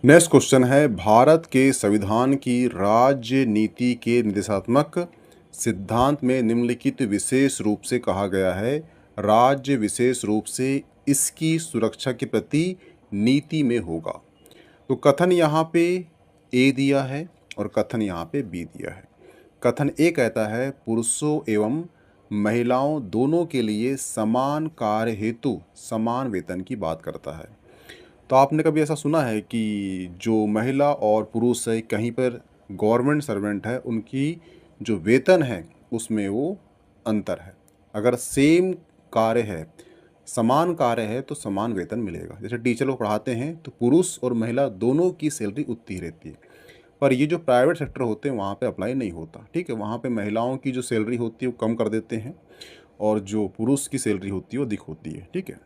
[SPEAKER 2] नेक्स्ट क्वेश्चन है, भारत के संविधान की राज्य नीति के निर्देशात्मक सिद्धांत में निम्नलिखित विशेष रूप से कहा गया है, राज्य विशेष रूप से इसकी सुरक्षा के प्रति नीति में होगा। तो कथन यहाँ पे ए दिया है और कथन यहाँ पे बी दिया है। कथन ए कहता है पुरुषों एवं महिलाओं दोनों के लिए समान कार्य हेतु समान वेतन की बात करता है। तो आपने कभी ऐसा सुना है कि जो महिला और पुरुष है कहीं पर गवर्नमेंट सर्वेंट है, उनकी जो वेतन है उसमें वो अंतर है? अगर सेम कार्य है, समान कार्य है तो समान वेतन मिलेगा। जैसे टीचर लोग पढ़ाते हैं तो पुरुष और महिला दोनों की सैलरी उतनी रहती है, पर ये जो प्राइवेट सेक्टर होते हैं वहाँ पे अप्लाई नहीं होता, ठीक है। वहाँ पे महिलाओं की जो सैलरी होती है वो कम कर देते हैं और जो पुरुष की सैलरी होती है वो अधिक होती है, ठीक है।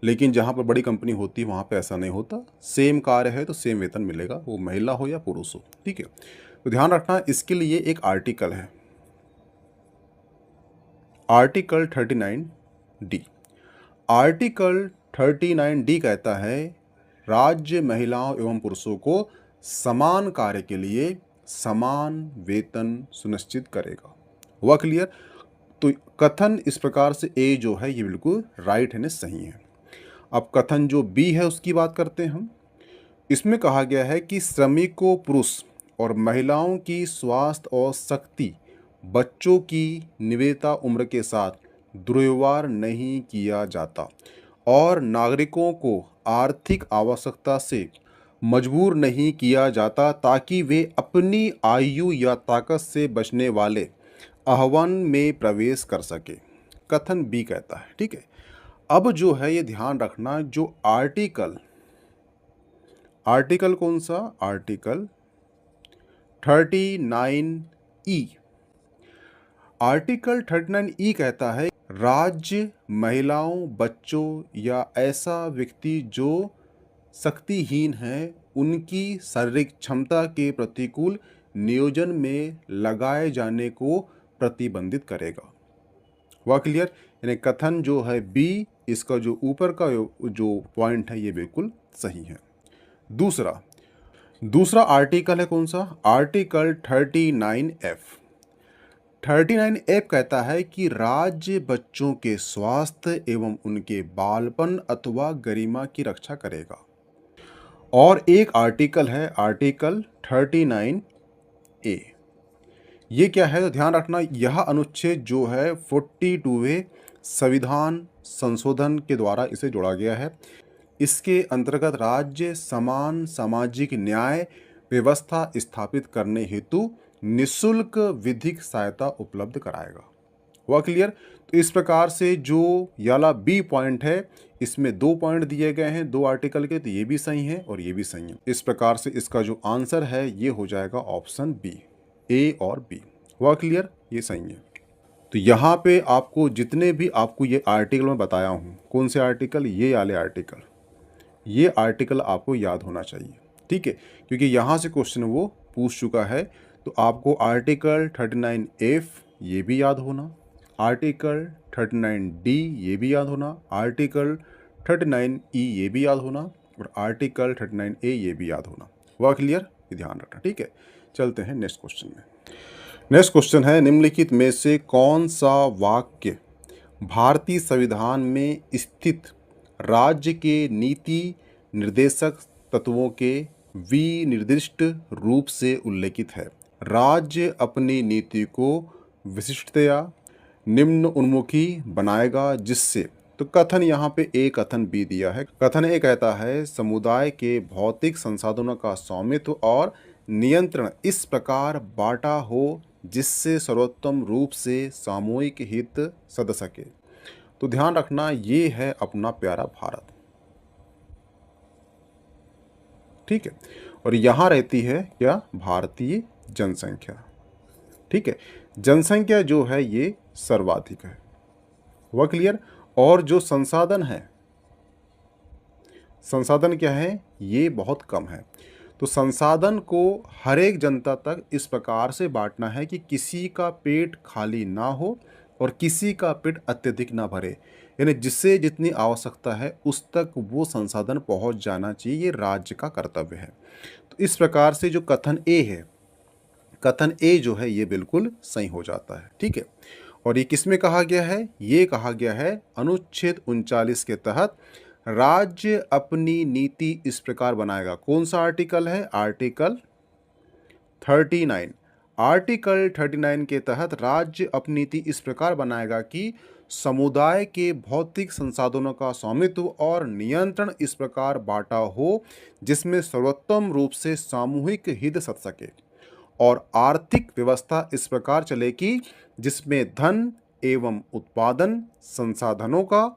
[SPEAKER 2] लेकिन जहाँ पर बड़ी कंपनी होती है वहाँ पे ऐसा नहीं होता, सेम कार्य है तो सेम वेतन मिलेगा, वो महिला हो या पुरुष हो, ठीक है। तो ध्यान रखना, इसके लिए एक आर्टिकल है, आर्टिकल 39D। आर्टिकल 39D कहता है राज्य महिलाओं एवं पुरुषों को समान कार्य के लिए समान वेतन सुनिश्चित करेगा। हुआ क्लियर? तो कथन इस प्रकार से ए जो है ये बिल्कुल राइट है, सही है। अब कथन जो बी है उसकी बात करते हैं हम। इसमें कहा गया है कि श्रमिकों पुरुष और महिलाओं की स्वास्थ्य और शक्ति, बच्चों की निवेदिता उम्र के साथ दुर्व्यवहार नहीं किया जाता और नागरिकों को आर्थिक आवश्यकता से मजबूर नहीं किया जाता ताकि वे अपनी आयु या ताकत से बचने वाले आह्वान में प्रवेश कर सके। कथन बी कहता है, ठीक है। अब जो है ये ध्यान रखना, जो आर्टिकल कौन सा? Article 39E। आर्टिकल 39E कहता है राज्य महिलाओं, बच्चों या ऐसा व्यक्ति जो शक्तिहीन है उनकी शारीरिक क्षमता के प्रतिकूल नियोजन में लगाए जाने को प्रतिबंधित करेगा। हुआ क्लियर? यानी कथन जो है बी, इसका जो ऊपर का जो पॉइंट है ये बिल्कुल सही है। दूसरा आर्टिकल है कौन सा? Article 39F। 39F कहता है कि राज्य बच्चों के स्वास्थ्य एवं उनके बालपन अथवा गरिमा की रक्षा करेगा। और एक आर्टिकल है आर्टिकल 39A। ये क्या है? तो ध्यान रखना, यह अनुच्छेद जो है 42वें संविधान संशोधन के द्वारा इसे जोड़ा गया है। इसके अंतर्गत राज्य समान सामाजिक न्याय व्यवस्था स्थापित करने हेतु निःशुल्क विधिक सहायता उपलब्ध कराएगा। हुआ क्लियर? तो इस प्रकार से जो ये वाला बी पॉइंट है, इसमें 2 पॉइंट दिए गए हैं 2 आर्टिकल के, तो ये भी सही है और ये भी सही है। इस प्रकार से इसका जो आंसर है ये हो जाएगा ऑप्शन बी, ए और बी। हुआ क्लियर? ये सही है। तो यहाँ पे आपको जितने भी आपको ये आर्टिकल मैं बताया हूँ, कौन से आर्टिकल? ये वाले आर्टिकल, ये आर्टिकल आपको याद होना चाहिए, ठीक है, क्योंकि यहाँ से क्वेश्चन वो पूछ चुका है। तो आपको आर्टिकल 39F ये भी याद होना, आर्टिकल 39D ये भी याद होना, आर्टिकल 39E ये भी याद होना और आर्टिकल 39A ये भी याद होना। हुआ क्लियर? ये ध्यान रखना, ठीक है। चलते हैं नेक्स्ट क्वेश्चन में। नेक्स्ट क्वेश्चन है, निम्नलिखित में से कौन सा वाक्य भारतीय संविधान में स्थित राज्य के नीति निर्देशक तत्वों के विनिर्दिष्ट रूप से उल्लेखित है? राज्य अपनी नीति को विशिष्टतया निम्न उन्मुखी बनाएगा जिससे, तो कथन यहाँ पे ए, कथन बी दिया है। कथन ए कहता है समुदाय के भौतिक संसाधनों का स्वामित्व और नियंत्रण इस प्रकार बांटा हो जिससे सर्वोत्तम रूप से सामूहिक हित सध सके। तो ध्यान रखना ये है अपना प्यारा भारत, ठीक है, और यहाँ रहती है क्या? भारतीय जनसंख्या, ठीक है। जनसंख्या जो है ये सर्वाधिक है। वह क्लियर? और जो संसाधन है, संसाधन क्या है? ये बहुत कम है। तो संसाधन को हर एक जनता तक इस प्रकार से बांटना है कि किसी का पेट खाली ना हो और किसी का पेट अत्यधिक ना भरे, यानी जिससे जितनी आवश्यकता है उस तक वो संसाधन पहुंच जाना चाहिए, ये राज्य का कर्तव्य है। तो इस प्रकार से जो कथन ए है, कथन ए जो है ये बिल्कुल सही हो जाता है, ठीक है। और ये किसमें कहा गया है? ये कहा गया है अनुच्छेद 39 के तहत राज्य अपनी नीति इस प्रकार बनाएगा। कौन सा आर्टिकल है? आर्टिकल 39। आर्टिकल 39 के तहत राज्य अपनी नीति इस प्रकार बनाएगा कि समुदाय के भौतिक संसाधनों का स्वामित्व और नियंत्रण इस प्रकार बांटा हो जिसमें सर्वोत्तम रूप से सामूहिक हित सध सके और आर्थिक व्यवस्था इस प्रकार चले कि जिसमें धन एवं उत्पादन संसाधनों का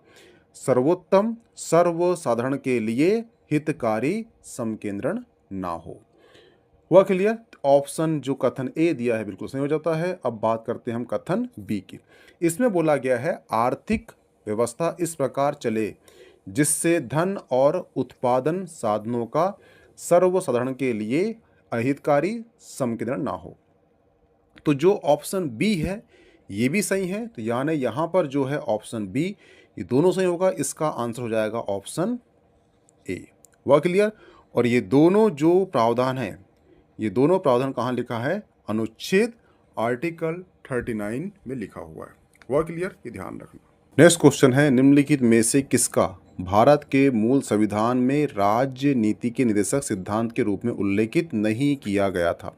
[SPEAKER 2] सर्वोत्तम सर्वसाधारण के लिए हितकारी संकेंद्रण ना हो। हुआ क्लियर? ऑप्शन जो कथन ए दिया है बिल्कुल सही हो जाता है। अब बात करते हैं हम कथन बी की। इसमें बोला गया है आर्थिक व्यवस्था इस प्रकार चले जिससे धन और उत्पादन साधनों का सर्वसाधारण के लिए अहितकारी संकेंद्रण ना हो। तो जो ऑप्शन बी है ये भी सही है। तो यानी यहाँ पर जो है ऑप्शन बी, ये दोनों सही होगा। इसका आंसर हो जाएगा ऑप्शन ए। हुआ क्लियर? और ये दोनों जो प्रावधान है, ये दोनों प्रावधान कहाँ लिखा है? अनुच्छेद आर्टिकल 39 में लिखा हुआ है। हुआ क्लियर? ये ध्यान रखना। नेक्स्ट क्वेश्चन है, निम्नलिखित में से किसका भारत के मूल संविधान में राज्य नीति के निर्देशक सिद्धांत के रूप में उल्लेखित नहीं किया गया था?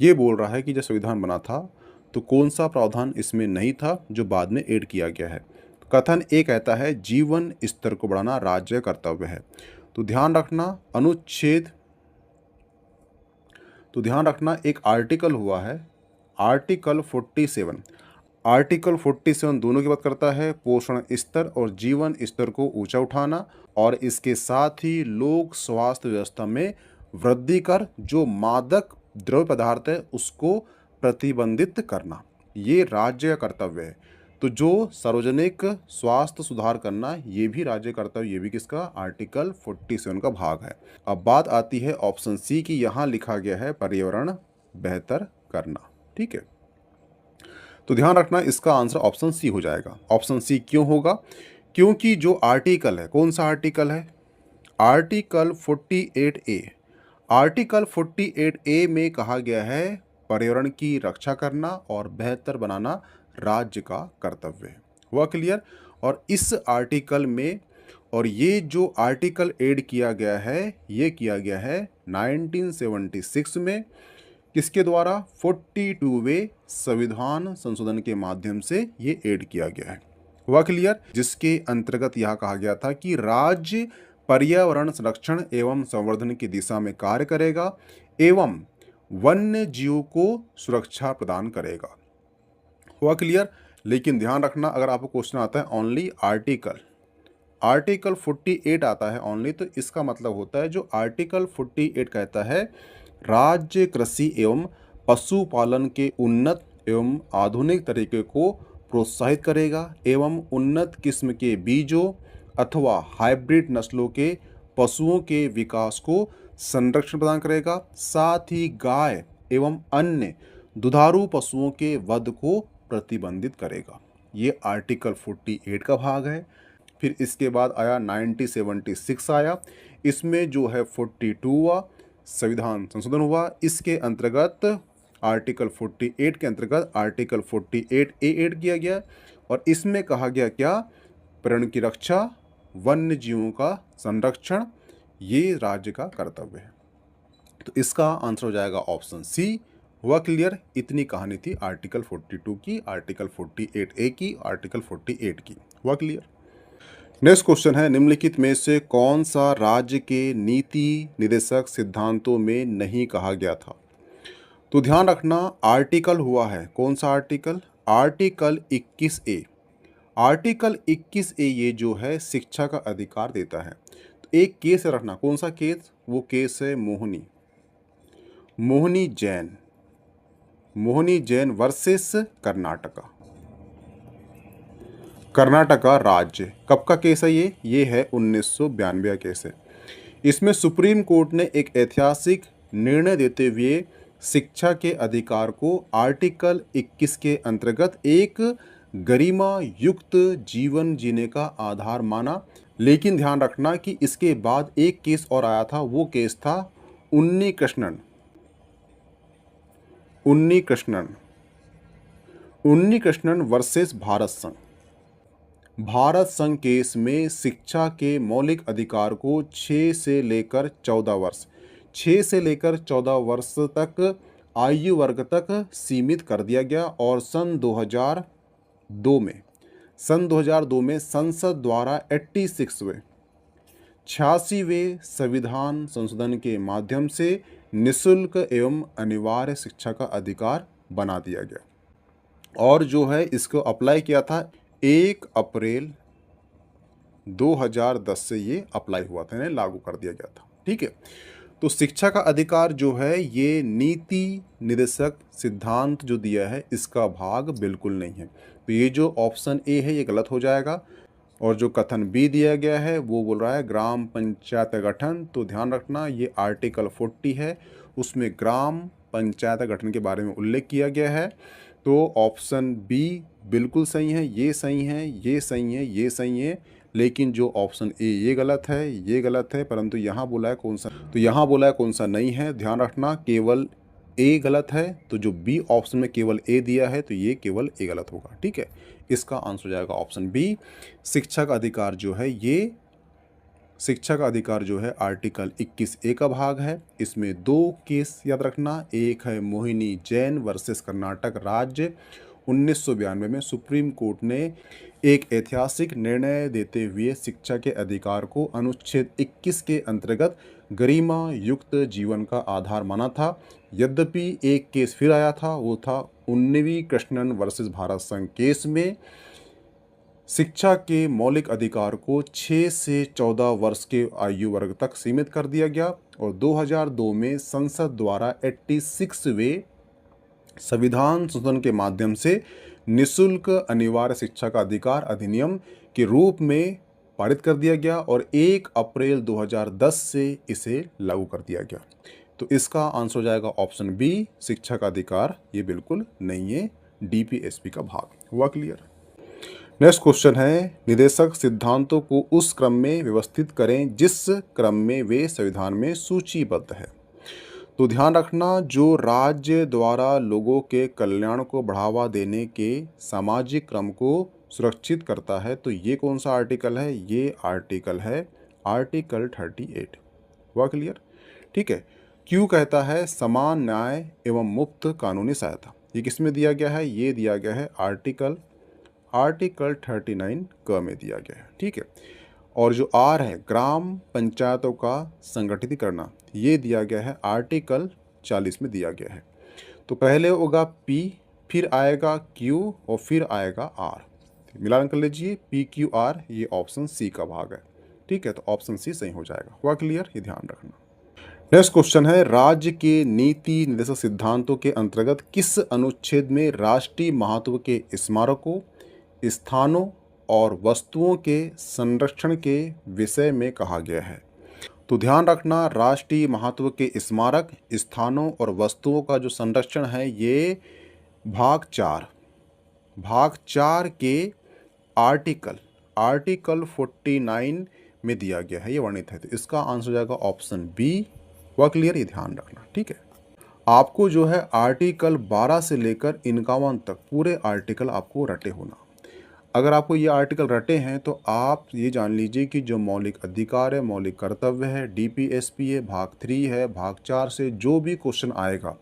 [SPEAKER 2] ये बोल रहा है कि जब संविधान बना था तो कौन सा प्रावधान इसमें नहीं था जो बाद में ऐड किया गया है? कथन ए कहता है जीवन स्तर को बढ़ाना राज्य कर्तव्य है। तो ध्यान रखना एक आर्टिकल हुआ है, आर्टिकल 47। आर्टिकल 47 दोनों की बात करता है, पोषण स्तर और जीवन स्तर को ऊंचा उठाना और इसके साथ ही लोक स्वास्थ्य व्यवस्था में वृद्धि कर जो मादक द्रव्य पदार्थ है उसको प्रतिबंधित करना, ये राज्य का कर्तव्य है। तो जो सार्वजनिक स्वास्थ्य सुधार करना ये भी राज्य कर्तव्य, ये भी किसका? आर्टिकल 47 का भाग है। अब बात आती है ऑप्शन सी की। यहाँ लिखा गया है पर्यावरण बेहतर करना, ठीक है। तो ध्यान रखना इसका आंसर ऑप्शन सी हो जाएगा। ऑप्शन सी क्यों होगा? क्योंकि जो आर्टिकल है, कौन सा आर्टिकल है? Article 48A। आर्टिकल 48A में कहा गया है पर्यावरण की रक्षा करना और बेहतर बनाना राज्य का कर्तव्य है। हुआ क्लियर? और इस आर्टिकल में, और ये जो आर्टिकल ऐड किया गया है ये किया गया है 1976 में, किसके द्वारा? 42वें संविधान संशोधन के माध्यम से ये ऐड किया गया है। हुआ क्लियर? जिसके अंतर्गत यह कहा गया था कि राज्य पर्यावरण संरक्षण एवं संवर्धन की दिशा में कार्य करेगा एवं वन्य जीवों को सुरक्षा प्रदान करेगा। हुआ क्लियर? लेकिन ध्यान रखना, अगर आपको क्वेश्चन आता है ओनली आर्टिकल 48 आता है ओनली, तो इसका मतलब होता है जो आर्टिकल 48 कहता है राज्य कृषि एवं पशुपालन के उन्नत एवं आधुनिक तरीके को प्रोत्साहित करेगा एवं उन्नत किस्म के बीजों अथवा हाइब्रिड नस्लों के पशुओं के विकास को संरक्षण प्रदान करेगा, साथ ही गाय एवं अन्य दुधारू पशुओं के वध को प्रतिबंधित करेगा। ये आर्टिकल 48 का भाग है। फिर इसके बाद आया 1976 आया, इसमें जो है 42 हुआ, संविधान संशोधन हुआ। इसके अंतर्गत आर्टिकल 48 के अंतर्गत आर्टिकल 48A ऐड किया गया और इसमें कहा गया क्या, पर्यावरण की रक्षा, वन्य जीवों का संरक्षण, ये राज्य का कर्तव्य है। तो इसका आंसर हो जाएगा ऑप्शन सी। हुआ क्लियर? इतनी कहानी थी आर्टिकल 42 की, आर्टिकल 48A की, आर्टिकल 48 की। हुआ क्लियर? नेक्स्ट क्वेश्चन है, निम्नलिखित में से कौन सा राज्य के नीति निर्देशक सिद्धांतों में नहीं कहा गया था? तो ध्यान रखना, आर्टिकल हुआ है, कौन सा article? Article 21A। Article 21A ये जो है शिक्षा का अधिकार देता है। तो एक केस रखना, कौन सा केस? वो केस है मोहनी जैन वर्सेस कर्नाटका राज्य। कब का केस है ये है 1992 का केस है। इसमें सुप्रीम कोर्ट ने एक ऐतिहासिक निर्णय देते हुए शिक्षा के अधिकार को आर्टिकल 21 के अंतर्गत एक गरिमा युक्त जीवन जीने का आधार माना। लेकिन ध्यान रखना कि इसके बाद एक केस और आया था, वो केस था उन्नी कृष्णन वर्सेस भारत संघ केस में शिक्षा के मौलिक अधिकार को 6 से लेकर 14 वर्ष तक आयु वर्ग तक सीमित कर दिया गया और सन 2002 में संसद द्वारा 86वें संविधान संशोधन के माध्यम से निःशुल्क एवं अनिवार्य शिक्षा का अधिकार बना दिया गया और जो है इसको अप्लाई किया था 1 अप्रैल 2010 से ये अप्लाई हुआ था, यानी लागू कर दिया गया था। ठीक है, तो शिक्षा का अधिकार जो है ये नीति निर्देशक सिद्धांत जो दिया है इसका भाग बिल्कुल नहीं है। तो ये जो ऑप्शन ए है ये गलत हो जाएगा और जो कथन बी दिया गया है वो बोल रहा है ग्राम पंचायत का गठन। तो ध्यान रखना, ये आर्टिकल 40 है, उसमें ग्राम पंचायत गठन के बारे में उल्लेख किया गया है। तो ऑप्शन बी बिल्कुल सही है, ये सही है, ये सही है, ये सही है। लेकिन जो ऑप्शन ए ये गलत है, परंतु यहाँ बोला है कौन सा, तो यहाँ बोला है कौन सा नहीं है। ध्यान रखना, केवल ए गलत है, तो जो बी ऑप्शन में केवल ए दिया है तो ये केवल ए गलत होगा। ठीक है, इसका आंसर हो जाएगा ऑप्शन बी। शिक्षा का अधिकार जो है आर्टिकल 21A का भाग है। इसमें 2 केस याद रखना, एक है मोहिनी जैन वर्सेस कर्नाटक राज्य। 1992 में सुप्रीम कोर्ट ने एक ऐतिहासिक निर्णय देते हुए शिक्षा के अधिकार को अनुच्छेद 21 के अंतर्गत गरिमा युक्त जीवन का आधार माना था। यद्यपि एक केस फिर आया था, वो था उन्नी कृष्णन वर्सेस भारत संघ केस में शिक्षा के मौलिक अधिकार को 6 से 14 वर्ष के आयु वर्ग तक सीमित कर दिया गया और 2002 में संसद द्वारा 86वें संविधान संशोधन के माध्यम से निःशुल्क अनिवार्य शिक्षा का अधिकार अधिनियम के रूप में पारित कर दिया गया और 1 अप्रैल 2010 से इसे लागू कर दिया गया। तो इसका आंसर हो जाएगा ऑप्शन बी, शिक्षा का अधिकार ये बिल्कुल नहीं है, डीपीएसपी का भाग। हुआ क्लियर? नेक्स्ट क्वेश्चन है, निर्देशक सिद्धांतों को उस क्रम में व्यवस्थित करें जिस क्रम में वे संविधान में सूचीबद्ध है। तो ध्यान रखना, जो राज्य द्वारा लोगों के कल्याण को बढ़ावा देने के सामाजिक क्रम को सुरक्षित करता है, तो ये कौन सा आर्टिकल है? ये आर्टिकल है आर्टिकल 38। हुआ क्लियर? ठीक है, क्यों कहता है समान न्याय एवं मुफ्त कानूनी सहायता, ये किस में दिया गया है? ये दिया गया है आर्टिकल 39 क में दिया गया है। ठीक है, और जो आर है ग्राम पंचायतों का संगठित करना, ये दिया गया है आर्टिकल 40 में दिया गया है। तो पहले होगा पी, फिर आएगा क्यू और फिर आएगा आर। मिलान कर लीजिए पी क्यू आर, ये ऑप्शन सी का भाग है। ठीक है, तो ऑप्शन सी सही हो जाएगा। हुआ क्लियर? ये ध्यान रखना। नेक्स्ट क्वेश्चन है, राज्य के नीति निर्देशक सिद्धांतों के अंतर्गत किस अनुच्छेद में राष्ट्रीय महत्व के स्मारकों, स्थानों और वस्तुओं के संरक्षण के विषय में कहा गया है? तो ध्यान रखना, राष्ट्रीय महत्व के स्मारक, स्थानों और वस्तुओं का जो संरक्षण है ये भाग 4 के आर्टिकल 49 में दिया गया है, ये वर्णित है। तो इसका आंसर हो जाएगा ऑप्शन बी। हुआ क्लियर? ये ध्यान रखना। ठीक है, आपको जो है आर्टिकल 12 से लेकर 51 तक पूरे आर्टिकल आपको रटे होना। अगर आपको ये आर्टिकल रटे हैं तो आप ये जान लीजिए कि जो मौलिक अधिकार है, मौलिक कर्तव्य है, डीपीएसपी है, भाग 3 है, भाग 4 से जो भी क्वेश्चन आएगा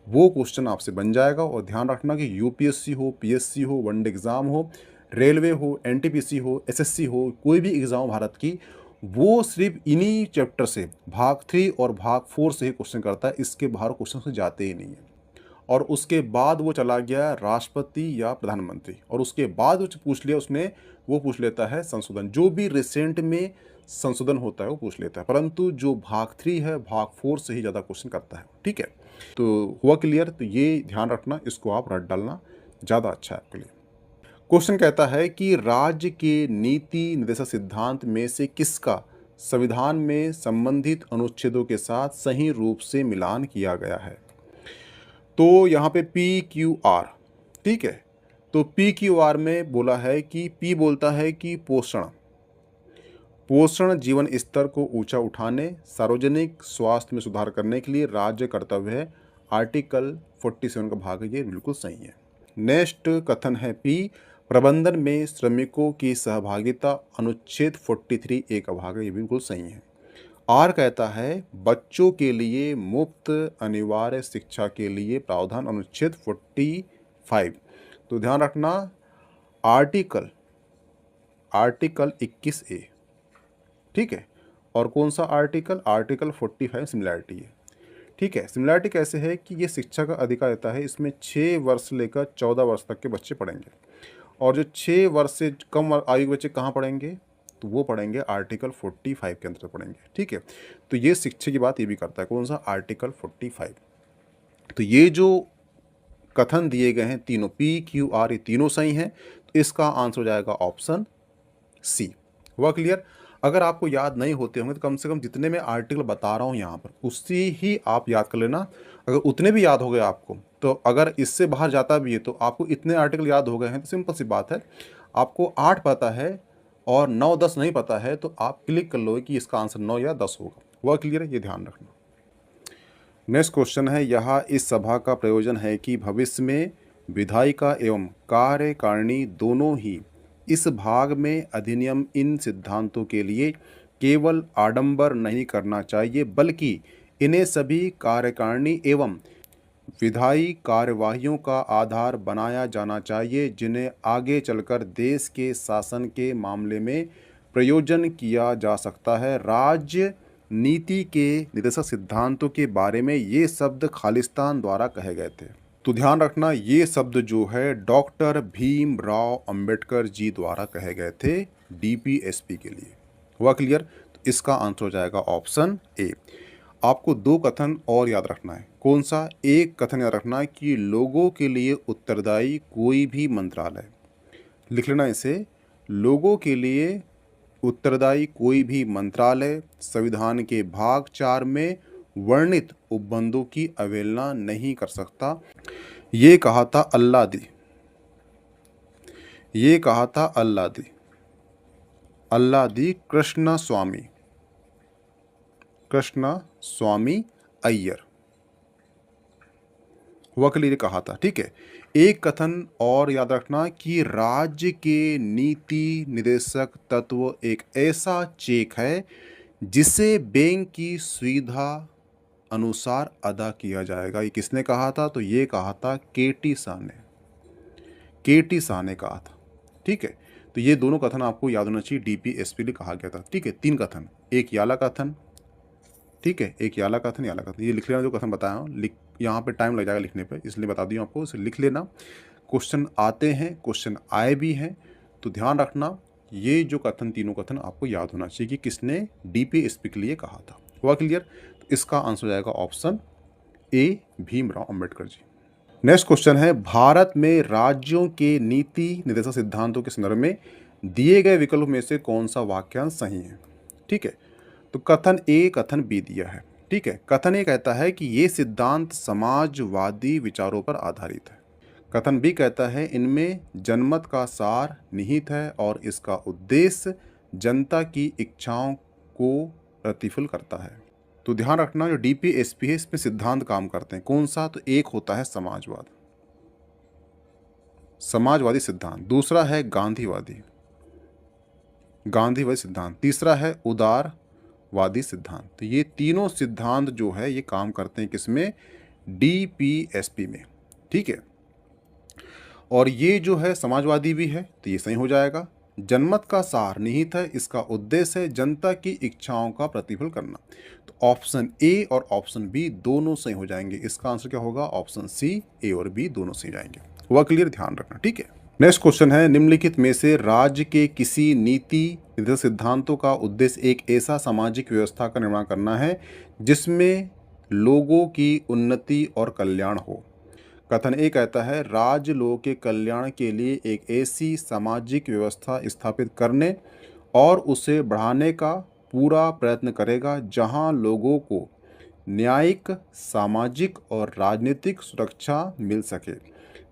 [SPEAKER 2] वो क्वेश्चन आपसे बन जाएगा। और ध्यान रखना कि यूपीएससी हो, पीएससी हो, वनडे एग्ज़ाम हो, रेलवे हो, एनटीपीसी हो, एसएससी हो, कोई भी एग्ज़ाम भारत की, वो सिर्फ इन्हीं चैप्टर से भाग 3 और भाग 4 से ही क्वेश्चन करता है। इसके बाहर क्वेश्चन से जाते ही नहीं है। और उसके बाद वो चला गया राष्ट्रपति या प्रधानमंत्री, और उसके बाद वो पूछ लिया उसने, वो पूछ लेता है संशोधन, जो भी रिसेंट में संशोधन होता है वो पूछ लेता है। परंतु जो भाग 3 है, भाग 4 से ही ज़्यादा क्वेश्चन करता है। ठीक है, तो हुआ क्लियर? तो ये ध्यान रखना, इसको आप रट डालना, ज़्यादा अच्छा है आपके लिए। क्वेश्चन कहता है कि राज्य के नीति निर्देशक सिद्धांत में से किसका संविधान में संबंधित अनुच्छेदों के साथ सही रूप से मिलान किया गया है? तो यहाँ पे पी क्यू आर, ठीक है, तो पी क्यू आर में बोला है कि पी बोलता है कि पोषण जीवन स्तर को ऊंचा उठाने, सार्वजनिक स्वास्थ्य में सुधार करने के लिए राज्य कर्तव्य है। आर्टिकल 47 का भाग है, ये बिल्कुल सही है। नेक्स्ट कथन है पी, प्रबंधन में श्रमिकों की सहभागिता, अनुच्छेद 43 ए का भाग है, ये बिल्कुल सही है। आर कहता है बच्चों के लिए मुफ्त अनिवार्य शिक्षा के लिए प्रावधान, अनुच्छेद 45। तो ध्यान रखना, आर्टिकल 21 ए। ठीक है, और कौन सा आर्टिकल? आर्टिकल 45 सिमिलैरिटी है। ठीक है, सिमिलैरिटी कैसे है कि ये शिक्षा का अधिकार देता है, इसमें 6 वर्ष से लेकर 14 वर्ष तक के बच्चे पढ़ेंगे। और जो 6 वर्ष से कम आयु के बच्चे कहाँ पढ़ेंगे? तो वो पढ़ेंगे आर्टिकल 45 के अंतर्गत पढ़ेंगे। ठीक है, तो ये शिक्षा की बात ये भी करता है। कौन सा? आर्टिकल 45। तो ये जो कथन दिए गए हैं तीनों, पी क्यू आर, ये तीनों सही हैं। तो इसका आंसर हो जाएगा ऑप्शन सी। हुआ क्लियर? अगर आपको याद नहीं होते होंगे तो कम से कम जितने मैं आर्टिकल बता रहा हूँ यहाँ पर, उससे ही आप याद कर लेना। अगर उतने भी याद हो गए आपको, तो अगर इससे बाहर जाता भी है तो आपको इतने आर्टिकल याद हो गए हैं, तो सिंपल सी बात है, आपको 8 पता है और 9 10 नहीं पता है, तो आप क्लिक कर लो कि इसका आंसर 9 या 10 होगा। हुआ क्लियर है? ये ध्यान रखना। नेक्स्ट क्वेश्चन है, यह इस सभा का प्रयोजन है कि भविष्य में विधायिका एवं कार्यकारिणी दोनों ही इस भाग में अधिनियम इन सिद्धांतों के लिए केवल आडंबर नहीं करना चाहिए, बल्कि इन्हें सभी कार्यकारिणी एवं विधायी कार्यवाहियों का आधार बनाया जाना चाहिए, जिन्हें आगे चलकर देश के शासन के मामले में प्रयोजन किया जा सकता है। राज्य नीति के निर्देशक सिद्धांतों के बारे में ये शब्द खालिस्तान द्वारा कहे गए थे। तो ध्यान रखना, ये शब्द जो है डॉक्टर भीमराव अंबेडकर जी द्वारा कहे गए थे डीपीएसपी के लिए। हुआ क्लियर? तो इसका आंसर हो जाएगा ऑप्शन ए। आपको 2 कथन और याद रखना है। कौन सा? एक कथन याद रखना है कि लोगों के लिए उत्तरदायी कोई भी मंत्रालय, लिख लेना इसे, लोगों के लिए उत्तरदायी कोई भी मंत्रालय संविधान के भाग 4 में वर्णित उपबंधों की अवहेलना नहीं कर सकता। ये कहा था अल्लादी कृष्ण स्वामी अय्यर। हुआ क्लियर? कहा था। ठीक है, एक कथन और याद रखना कि राज्य के नीति निर्देशक तत्व एक ऐसा चेक है जिसे बैंक की सुविधा अनुसार अदा किया जाएगा। ये किसने कहा था? तो ये कहा था केटी शाह ने कहा था।
[SPEAKER 1] ठीक है। तो ये दोनों कथन आपको याद होना चाहिए, डीपीएसपी लिए कहा गया था। ठीक है, 3 कथन, एक याला कथन, ठीक है, एक याला कथन, ये लिख लेना जो कथन बताया हूँ। यहाँ पे टाइम लग जाएगा लिखने पे, इसलिए बता दिया आपको, इसे लिख लेना। क्वेश्चन आते हैं, क्वेश्चन आए भी हैं, तो ध्यान रखना ये जो कथन, तीनों कथन आपको याद होना चाहिए कि किसने डीपीएसपी के लिए कहा था। हुआ क्लियर? तो इसका आंसर हो जाएगा option A, Bhimrao Ambedkar ji. Next question है, भारत में राज्यों के नीति निर्देशक सिद्धांतों के संदर्भ में दिए गए विकल्प में से कौन सा वाक्यांश सही है? ठीक है, तो कथन ए, कथन बी दिया है। ठीक है, कथन ए कहता है कि ये सिद्धांत समाजवादी विचारों पर आधारित है। कथन बी कहता है इनमें जनमत का सार निहित है और इसका उद्देश्य जनता की इच्छाओं को प्रतिफल करता है। तो ध्यान रखना जो डीपीएसपी है इसमें सिद्धांत काम करते हैं, कौन सा? तो एक होता है समाजवाद, समाजवादी सिद्धांत, दूसरा है गांधीवादी, गांधीवादी सिद्धांत, तीसरा है उदारवादी सिद्धांत। तो ये तीनों सिद्धांत जो है ये काम करते हैं किसमें? डीपीएसपी में। ठीक है, और ये जो है समाजवादी भी है, तो ये सही हो जाएगा। जनमत का सार निहित है, इसका उद्देश्य है जनता की इच्छाओं का प्रतिफल करना। तो ऑप्शन ए और ऑप्शन बी दोनों सही हो जाएंगे। इसका आंसर क्या होगा? ऑप्शन सी, ए और बी दोनों सही जाएंगे। हुआ क्लियर? ध्यान रखना। ठीक है, नेक्स्ट क्वेश्चन है, निम्नलिखित में से राज्य के किसी नीति निर्देशक सिद्धांतों का उद्देश्य एक ऐसा सामाजिक व्यवस्था का निर्माण करना है जिसमें लोगों की उन्नति और कल्याण हो। कथन ए कहता है राज्य लोगों के कल्याण के लिए एक ऐसी सामाजिक व्यवस्था स्थापित करने और उसे बढ़ाने का पूरा प्रयत्न करेगा जहां लोगों को न्यायिक, सामाजिक और राजनीतिक सुरक्षा मिल सके।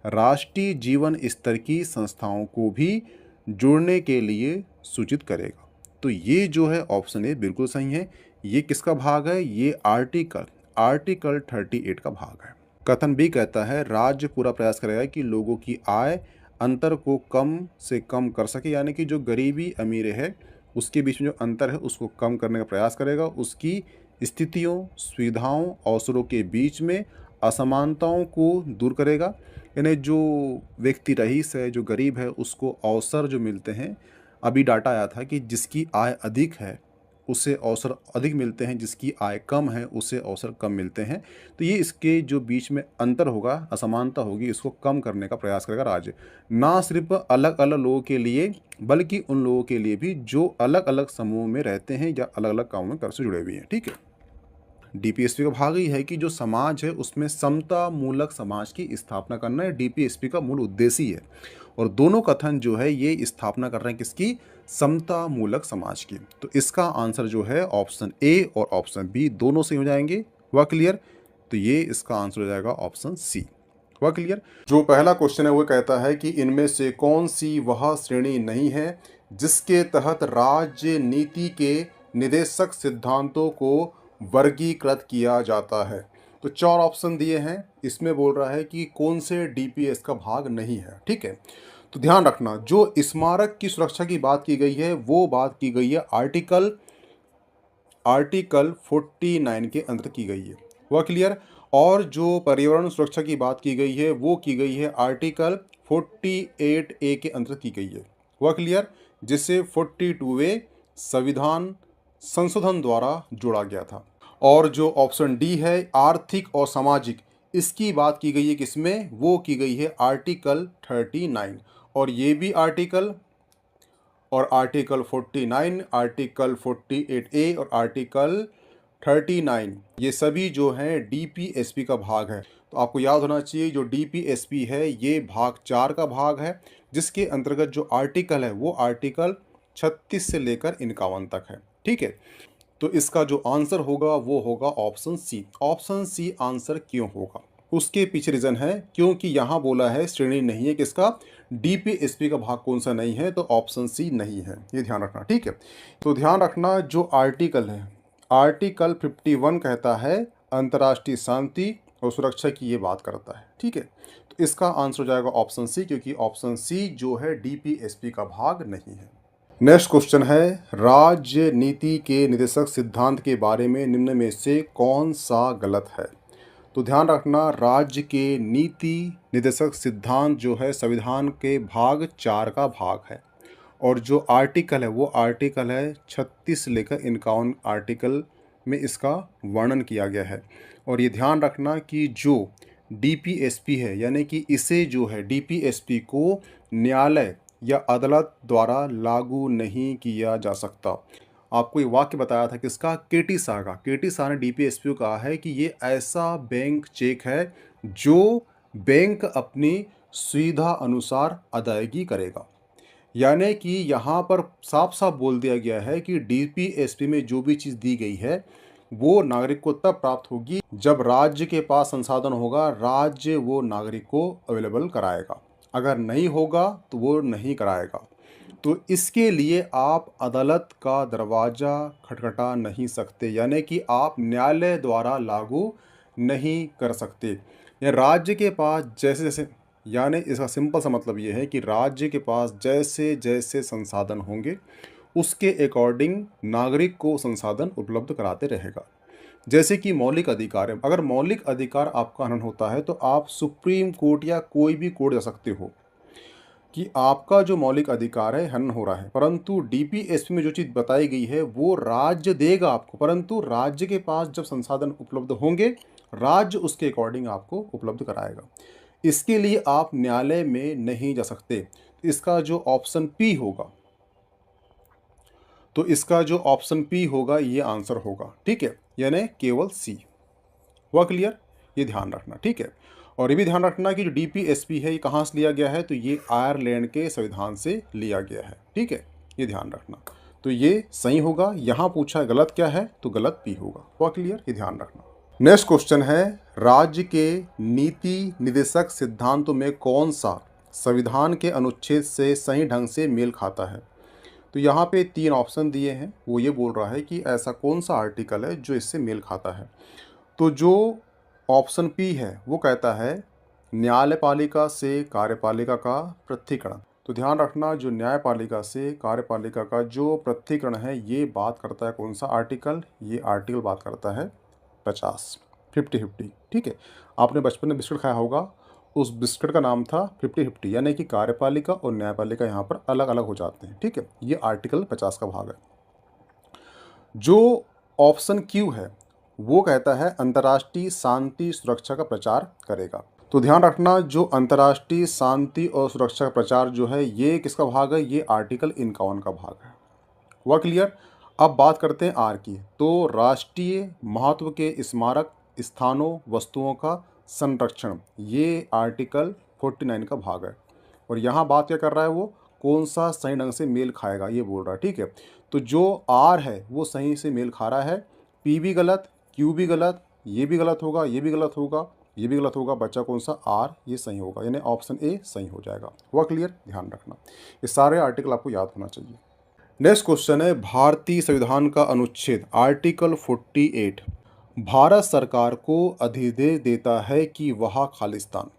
[SPEAKER 1] राष्ट्रीय जीवन स्तर की संस्थाओं को भी जुड़ने के लिए सूचित करेगा। तो ये जो है ऑप्शन ए बिल्कुल सही है। ये किसका भाग है? ये आर्टिकल 38 का भाग है। कथन बी कहता है राज्य पूरा प्रयास करेगा कि लोगों की आय अंतर को कम से कम कर सके, यानी कि जो गरीबी अमीर है उसके बीच में जो अंतर है उसको कम करने का प्रयास करेगा, उसकी स्थितियों, सुविधाओं, अवसरों के बीच में असमानताओं को दूर करेगा। यानी जो व्यक्ति रईस है, जो गरीब है, उसको अवसर जो मिलते हैं, अभी डाटा आया था कि जिसकी आय अधिक है उसे अवसर अधिक मिलते हैं, जिसकी आय कम है उसे अवसर कम मिलते हैं। तो ये इसके जो बीच में अंतर होगा, असमानता होगी, इसको कम करने का प्रयास करेगा राज्य। ना सिर्फ अलग अलग लोगों के लिए बल्कि उन लोगों के लिए भी जो अलग अलग समूह में रहते हैं या अलग अलग कामों में कर से जुड़े हुए हैं। ठीक है, डीपीएसपी का भाग ही है कि जो समाज है उसमें समता मूलक समाज की स्थापना करना है, डीपीएसपी का मूल उद्देश्य ही है। और दोनों कथन जो है ये स्थापना कर रहे हैं किसकी? समता मूलक समाज की। तो इसका आंसर जो है ऑप्शन ए और ऑप्शन बी दोनों सही हो जाएंगे। हुआ क्लियर? तो ये इसका आंसर हो जाएगा ऑप्शन सी। हुआ क्लियर? जो पहला क्वेश्चन है वो कहता है कि इनमें से कौन सी वह श्रेणी नहीं है जिसके तहत राज्य नीति के निर्देशक सिद्धांतों को वर्गीकृत किया जाता है। तो 4 ऑप्शन दिए हैं, इसमें बोल रहा है कि कौन से डीपीएस का भाग नहीं है। ठीक है, तो ध्यान रखना जो स्मारक की सुरक्षा की बात की गई है वो बात की गई है आर्टिकल 49 के अंदर की गई है। हुआ क्लियर? और जो पर्यावरण सुरक्षा की बात की गई है वो की गई है आर्टिकल 48A के अंदर की गई है। हुआ क्लियर? जिसे 42वें संविधान संशोधन द्वारा जोड़ा गया था। और जो ऑप्शन डी है आर्थिक और सामाजिक, इसकी बात की गई है किसमें? वो की गई है आर्टिकल 39। और ये भी आर्टिकल और आर्टिकल 49, आर्टिकल 48A और आर्टिकल 39 ये सभी जो हैं डीपीएसपी का भाग है। तो आपको याद होना चाहिए जो डीपीएसपी है ये भाग 4 का भाग है, जिसके अंतर्गत जो आर्टिकल है वो आर्टिकल 36 से लेकर 51 तक है। ठीक है, तो इसका जो आंसर होगा वो होगा option C. Option C answer क्यों होगा? उसके पीछे रीज़न है क्योंकि यहाँ बोला है श्रेणी नहीं है किसका? डीपीएसपी का भाग कौन सा नहीं है? तो ऑप्शन सी नहीं है, ये ध्यान रखना। ठीक है, तो ध्यान रखना जो आर्टिकल है आर्टिकल 51 कहता है अंतर्राष्ट्रीय शांति और सुरक्षा की ये बात करता है। ठीक है, तो इसका आंसर हो जाएगा ऑप्शन सी, क्योंकि ऑप्शन सी जो है डीपीएसपी का भाग नहीं है। नेक्स्ट क्वेश्चन है राज्य नीति के निर्देशक सिद्धांत के बारे में निम्न में से कौन सा गलत है?
[SPEAKER 2] तो ध्यान रखना, राज्य के नीति निर्देशक सिद्धांत जो है संविधान के भाग 4 का भाग है, और जो आर्टिकल है वो आर्टिकल है 36 से लेकर 51 आर्टिकल में इसका वर्णन किया गया है। और ये ध्यान रखना कि जो डीपीएसपी है, यानी कि इसे जो है डीपीएसपी को न्यायालय या अदालत द्वारा लागू नहीं किया जा सकता। आपको ये वाक्य बताया था किसका, केटी शाह का। केटी शाह ने डीपीएसपी को कहा है कि ये ऐसा बैंक चेक है जो बैंक अपनी सुविधा अनुसार अदायगी करेगा। यानी कि यहाँ पर साफ साफ बोल दिया गया है कि डीपीएसपी में जो भी चीज़ दी गई है वो नागरिक को तब प्राप्त होगी जब राज्य के पास संसाधन होगा, राज्य वो नागरिक को अवेलेबल कराएगा। अगर नहीं होगा तो वो नहीं कराएगा। तो इसके लिए आप अदालत का दरवाज़ा खटखटा नहीं सकते, यानी कि आप न्यायालय द्वारा लागू नहीं कर सकते। या राज्य के पास जैसे जैसे, यानी इसका सिंपल सा मतलब ये है कि राज्य के पास जैसे जैसे संसाधन होंगे उसके अकॉर्डिंग नागरिक को संसाधन उपलब्ध कराते रहेगा। जैसे कि मौलिक अधिकार है, अगर मौलिक अधिकार आपका हनन होता है तो आप सुप्रीम कोर्ट या कोई भी कोर्ट जा सकते हो कि आपका जो मौलिक अधिकार है हनन हो रहा है, परंतु डीपीएसपी में जो चीज़ बताई गई है वो राज्य देगा आपको, परंतु राज्य के पास जब संसाधन उपलब्ध होंगे राज्य उसके अकॉर्डिंग आपको उपलब्ध कराएगा। इसके लिए आप न्यायालय में नहीं जा सकते। तो इसका जो ऑप्शन पी होगा, तो इसका जो ऑप्शन पी होगा ये आंसर होगा, ठीक है, यानी केवल सी। हुआ क्लियर? ये ध्यान रखना, ठीक है। और ये भी ध्यान रखना कि जो डीपीएसपी है ये कहाँ से लिया गया है, तो ये आयरलैंड के संविधान से लिया गया है, ठीक है, ये ध्यान रखना। तो ये सही होगा। यहाँ पूछा है गलत क्या है, तो गलत पी होगा। हुआ क्लियर? ये ध्यान रखना। नेक्स्ट क्वेश्चन है, राज्य के नीति निर्देशक सिद्धांतों में कौन सा संविधान के अनुच्छेद से सही ढंग से मेल खाता है? तो यहाँ पे 3 ऑप्शन दिए हैं। वो ये बोल रहा है कि ऐसा कौन सा आर्टिकल है जो इससे मेल खाता है। तो जो ऑप्शन पी है वो कहता है न्यायपालिका से कार्यपालिका का पृथक्करण। तो ध्यान रखना, जो न्यायपालिका से कार्यपालिका का जो पृथक्करण है ये बात करता है कौन सा आर्टिकल, ये आर्टिकल बात करता है 50, 50-50, ठीक है। आपने बचपन में बिस्किट खाया होगा, उस बिस्किट का नाम था 50-50, यानी कि कार्यपालिका और न्यायपालिका यहाँ पर अलग अलग हो जाते हैं, ठीक है। ये आर्टिकल 50 का भाग है। जो ऑप्शन क्यू है वो कहता है अंतर्राष्ट्रीय शांति सुरक्षा का प्रचार करेगा। तो ध्यान रखना, जो अंतर्राष्ट्रीय शांति और सुरक्षा का प्रचार जो है ये किसका भाग है, ये आर्टिकल 51 का भाग है। हुआ क्लियर? अब बात करते हैं आर की। तो राष्ट्रीय महत्व के स्मारक स्थानों वस्तुओं का संरक्षण, ये आर्टिकल 49 का भाग है। और यहाँ बात क्या कर रहा है, वो कौन सा सही ढंग से मेल खाएगा ये बोल रहा है, ठीक है। तो जो आर है वो सही से मेल खा रहा है, पी भी गलत, क्यू भी गलत, ये भी गलत होगा, ये भी गलत होगा, ये भी गलत होगा, बच्चा कौन सा आर, ये सही होगा, यानी ऑप्शन ए सही हो जाएगा। हुआ क्लियर? ध्यान रखना, ये सारे आर्टिकल आपको याद होना चाहिए। नेक्स्ट क्वेश्चन है, भारतीय संविधान का अनुच्छेद आर्टिकल 48 भारत सरकार को अधिदेश देता है कि वह खालिस्तान।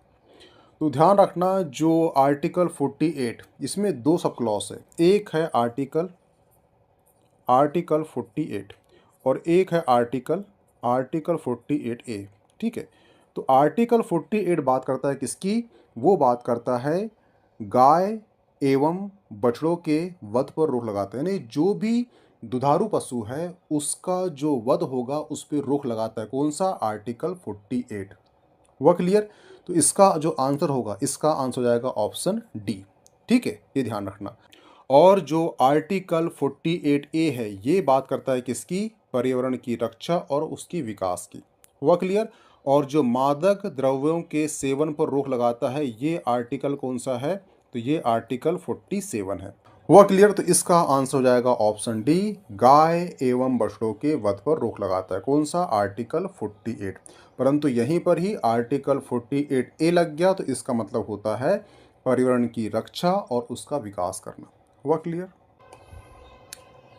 [SPEAKER 2] तो ध्यान रखना, जो आर्टिकल 48 इसमें 2 सब क्लॉज है। एक है आर्टिकल 48 और एक है आर्टिकल 48A, ठीक है। तो आर्टिकल 48 बात करता है किसकी, वो बात करता है गाय एवं बछड़ों के वध पर रोक लगाता है, यानी जो भी दुधारू पशु है उसका जो वध होगा उस पर रोक लगाता है। कौन सा? आर्टिकल 48। हुआ क्लियर? तो इसका जो आंसर होगा, इसका आंसर हो जाएगा ऑप्शन डी, ठीक है, ये ध्यान रखना। और जो आर्टिकल 48A है ये बात करता है किसकी, पर्यावरण की रक्षा और उसकी विकास की। हुआ क्लियर? और जो मादक द्रव्यों के सेवन पर रोक लगाता है ये आर्टिकल कौन सा है, तो ये आर्टिकल 47 है। हुआ क्लियर? तो इसका आंसर हो जाएगा ऑप्शन डी, गाय एवं बछड़ों के वध पर रोक लगाता है। कौन सा? आर्टिकल 48। परंतु यहीं पर ही आर्टिकल 48A लग गया, तो इसका मतलब होता है पर्यावरण की रक्षा और उसका विकास करना। हुआ क्लियर?